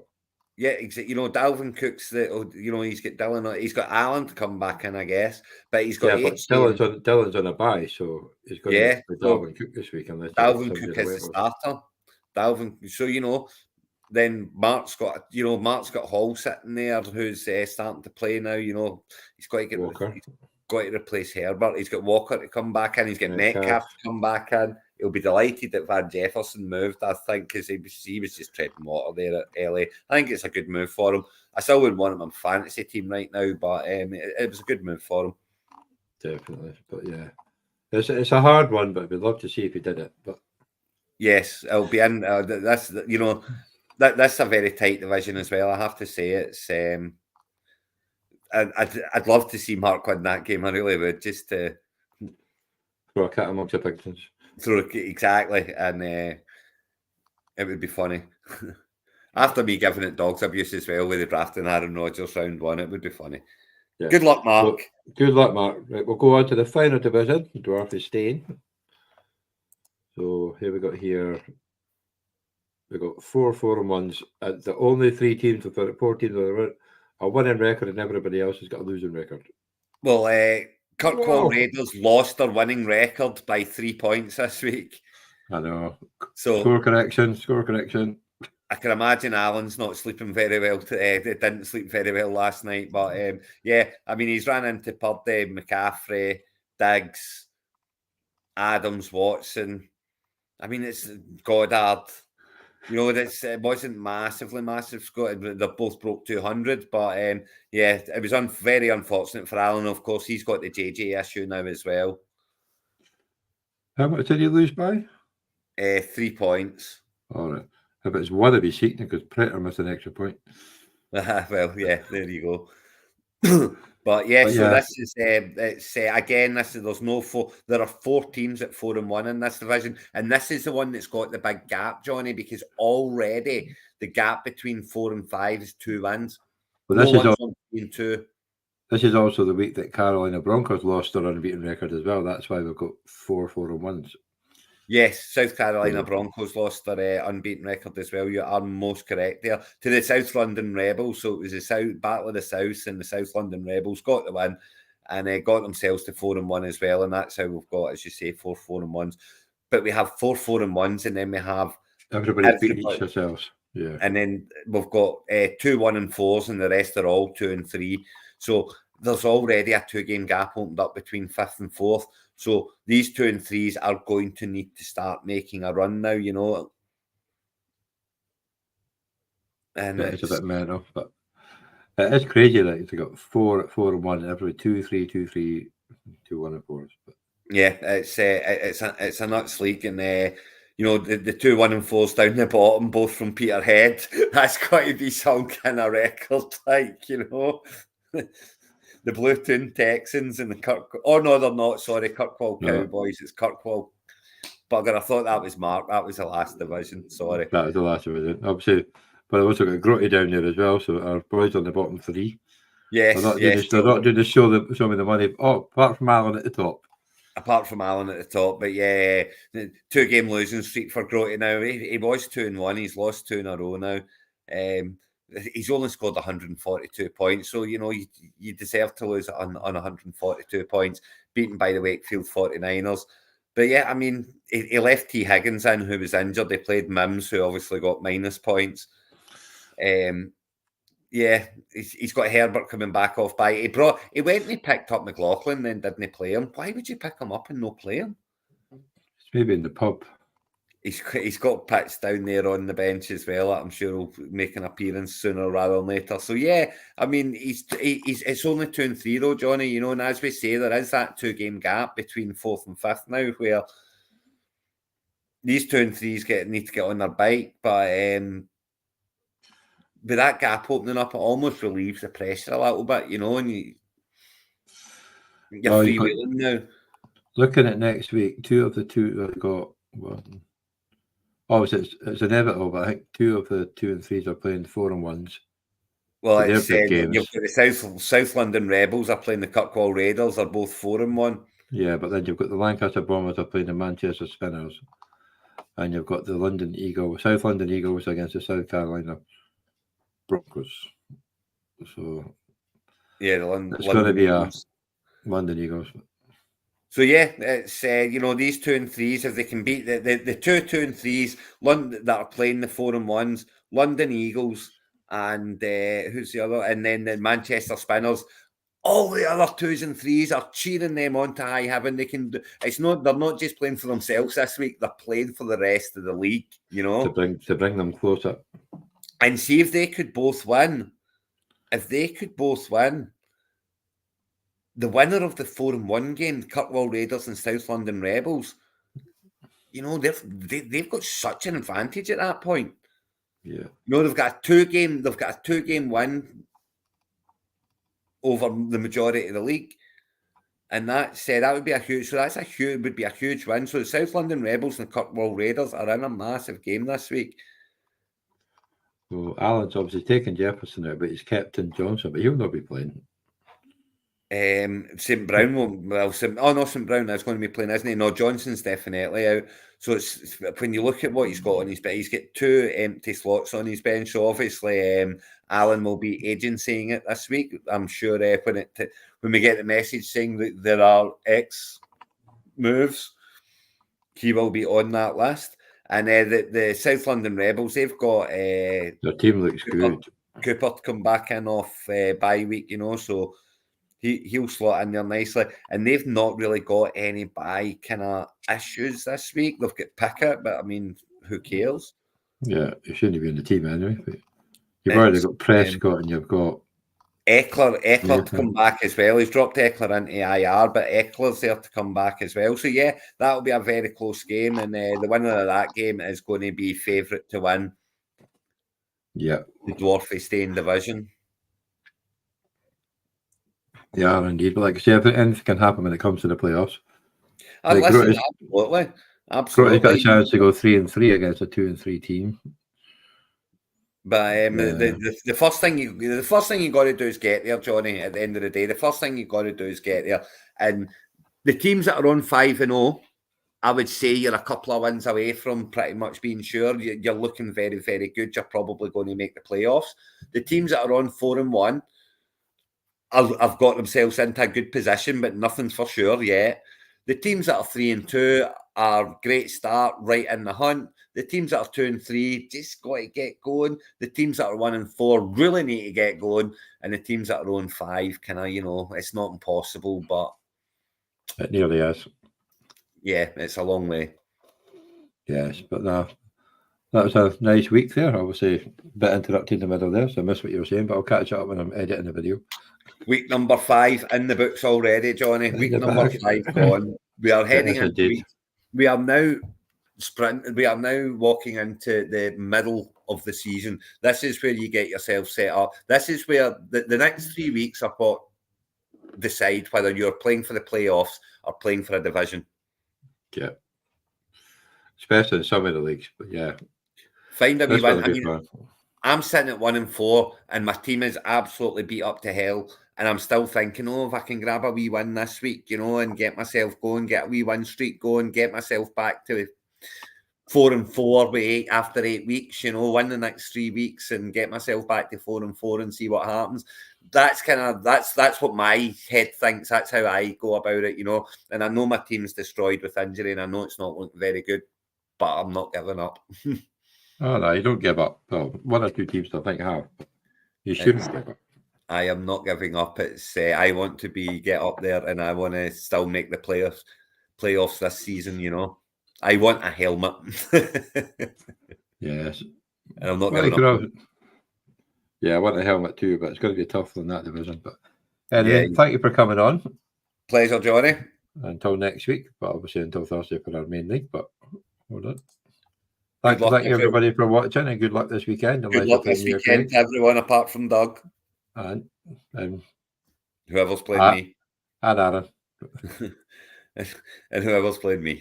Yeah, exactly. You know, Dalvin Cook's he's got Dylan. He's got Allen to come back in, I guess. But he's got but Dylan's on a bye, so he's going to be Dalvin Cook this week. Dalvin Cook is the starter. So you know, then Mark's got Hall sitting there, who's starting to play now. You know, he's got to get Walker. He's got to replace Herbert. He's got Walker to come back in. He's got Metcalf to come back in. He'll be delighted that Van Jefferson moved, I think, because he was just treading water there at LA. I think it's a good move for him. I still wouldn't want him on fantasy team right now, but it was a good move for him. Definitely, but yeah, it's a hard one, but we'd love to see if he did it. But yes, it'll be in. That's a very tight division as well. I have to say, it's. I'd love to see Mark win that game. I really would, just to throw a cat amongst the pigeons. Exactly, and it would be funny. After me giving it dogs abuse as well with the drafting Aaron Rodgers round 1, it would be funny. Yeah. Good luck, Mark. Well, good luck, Mark. Right, we'll go on to the final division. Dwarf is staying. So here we got we've got 4-4-1s. The only 3 teams with 4 teams with a winning record, and everybody else has got a losing record. Well, Kirkwall Raiders lost their winning record by 3 points this week. I know. So score correction. I can imagine Alan's not sleeping very well today. They didn't sleep very well last night. But yeah, I mean, he's ran into Purdy, McCaffrey, Diggs, Adams, Watson. I mean, it's Goddard. You know, it wasn't massive score. They both broke 200, but yeah, it was very unfortunate for Alan. Of course, he's got the JJ issue now as well. How much did you lose by? 3 points. All right. If it's one of his seeking, because Preter missed an extra point. Well, yeah, there you go. But yeah, this is it's again. There's no 4. There are 4 teams at 4-1 in this division, and this is the one that's got the big gap, Johnny, because already the gap between 4 and 5 is 2 wins. But this is also the week that Carolina Broncos lost their unbeaten record as well. That's why we've got 4-4-1s. Yes, South Carolina Broncos lost their unbeaten record as well. You are most correct there. To the South London Rebels. So it was the Battle of the South, and the South London Rebels got the win and got themselves to 4-1 as well. And that's how we've got, as you say, 4-4-1s. But we have 4-4-1s, and then we have everybody beating each themselves. Yeah. And then we've got 2-1-4s, and the rest are all 2 and 3. So there's already a 2-game gap opened up between 5th and 4th. So these 2 and 3s are going to need to start making a run now, you know. And it's a bit mental, but it is crazy that it's got 4-4-1, every 2-3, 2-3, 2-1-4s. But yeah, it's a nuts league, and you know, the 2-1-4s down the bottom, both from Peterhead. That's got to be some kind of record, like, you know. The Bluetoon Texans and the Kirkwall. Oh, no, they're not. Sorry, Kirkwall Cowboys. It's Kirkwall. Bugger, I thought that was Mark. That was the last division. Sorry. That was the last division. Obviously, but I also got Grotty down there as well. So our boys on the bottom 3. Yes, they're not doing the show me the money. Oh, apart from Alan at the top. Apart from Alan at the top. But yeah, 2-game losing streak for Grotty now. He was 2-1. He's lost 2 in a row now. He's only scored 142 points, so you know you deserve to lose on 142 points, beaten by the Wakefield 49ers. But yeah, I mean, he left T. Higgins in, who was injured. They played Mims, who obviously got minus points. Yeah, he's got Herbert coming back off by. He went and he picked up McLaughlin, then didn't he play him? Why would you pick him up and not play him? It's maybe in the pub. He's got Pitts down there on the bench as well. I'm sure he'll make an appearance sooner rather than later. So yeah, I mean, it's only 2 and 3 though, Johnny. You know, and as we say, there is that 2-game gap between 4th and 5th now, where these 2 and 3s need to get on their bike, but with that gap opening up, it almost relieves the pressure a little bit, you know, and you're freewheeling now. Looking at next week, 2 of the 2 that got one. Obviously, it's inevitable, but I think 2 of the 2 and 3s are playing 4-on-1s. Well, it's you've got the South London Rebels are playing the Kirkwall Raiders. They're both 4-on-1. Yeah, but then you've got the Lancaster Bombers are playing the Manchester Spinners, and you've got the South London Eagles against the South Carolina Broncos. So yeah, it's going to be a London Eagles. So yeah, it's these 2 and 3s, if they can beat the 2 and 3s, London that are playing the 4-on-1s, London Eagles, and who's the other? And then the Manchester Spinners. All the other 2s and 3s are cheering them on to high heaven. They can. They're not just playing for themselves this week. They're playing for the rest of the league. You know, to bring them closer. And see if they could both win. If they could both win, the winner of the 4-on-1 game, Kirkwall Raiders and South London Rebels, you know, they've got such an advantage at that point. Yeah. You know, they've got a 2-game win over the majority of the league. And that would be a huge win. So the South London Rebels and Kirkwall Raiders are in a massive game this week. Well, Alan's obviously taken Jefferson out, but he's kept in Johnson, but he'll not be playing. St. Brown St. Brown is going to be playing, isn't he? No, Johnson's definitely out. So it's when you look at what he's got on his bench, he's got 2 empty slots on his bench. So obviously, Alan will be agencying it this week. I'm sure when we get the message saying that there are X moves, he will be on that list. And the South London Rebels, they've got their team looks good. Cooper to come back in off bye week, you know, so he'll slot in there nicely. And they've not really got any bye kind of issues this week. They've got Pickett, but I mean, who cares? Yeah, he shouldn't be in the team anyway. But you've already got Prescott and you've got Eckler to come back as well. He's dropped Eckler into IR, but Eckler's there to come back as well. So yeah, that'll be a very close game, and the winner of that game is going to be favourite to win. Yeah, the Dwarfy staying division. Yeah, indeed. But like I say, anything can happen when it comes to the playoffs. Absolutely. He's got a chance to go 3-3 against a 2-3 team. But the first thing you got to do is get there, Johnny. At the end of the day, the first thing you got to do is get there. And the teams that are on 5-0, I would say you're a couple of wins away from pretty much being sure. You're looking very, very good. You're probably going to make the playoffs. The teams that are on 4-1 have got themselves into a good position, but nothing's for sure yet. The teams that are 3-2 are great start, right in the hunt. The teams that are 2-3 just got to get going. The teams that are 1-4 really need to get going, and the teams that are on 5 it's not impossible, but it nearly is. Yeah, it's a long way. Yes, but no, that was a nice week there. Obviously, a bit interrupted in the middle there, so I missed what you were saying, but I'll catch up when I'm editing the video. Week number 5 in the books already, Johnny. Week number 5 gone. We are heading into we are now walking into the middle of the season. This is where you get yourself set up. This is where the next 3 weeks are what decide whether you're playing for the playoffs or playing for a division. Yeah. Especially in some of the leagues, but yeah. Find a wee win. I'm sitting at 1-4 and my team is absolutely beat up to hell. And I'm still thinking, if I can grab a wee win this week, and get myself going, get a wee win streak going, get myself back to 4-4 after 8 weeks, win the next 3 weeks and get myself back to 4-4 and see what happens. That's what my head thinks. That's how I go about it, And I know my team's destroyed with injury and I know it's not looking very good, but I'm not giving up. Oh, no, you don't give up. Well, 1 or 2 teams I think have. You shouldn't give up. I am not giving up. It's I want to get up there and I want to still make the playoffs this season, I want a helmet. Yes. And I'm not giving up. Yeah, I want a helmet too, but it's going to be tough in that division. But anyway, thank you for coming on. Pleasure, Johnny. Until next week, but obviously until Thursday for our main league, but Hold on. Good luck, Thank you everybody for watching, and good luck this weekend. Good luck this weekend to everyone apart from Doug. And whoever's playing me. And Aaron. And whoever's playing me.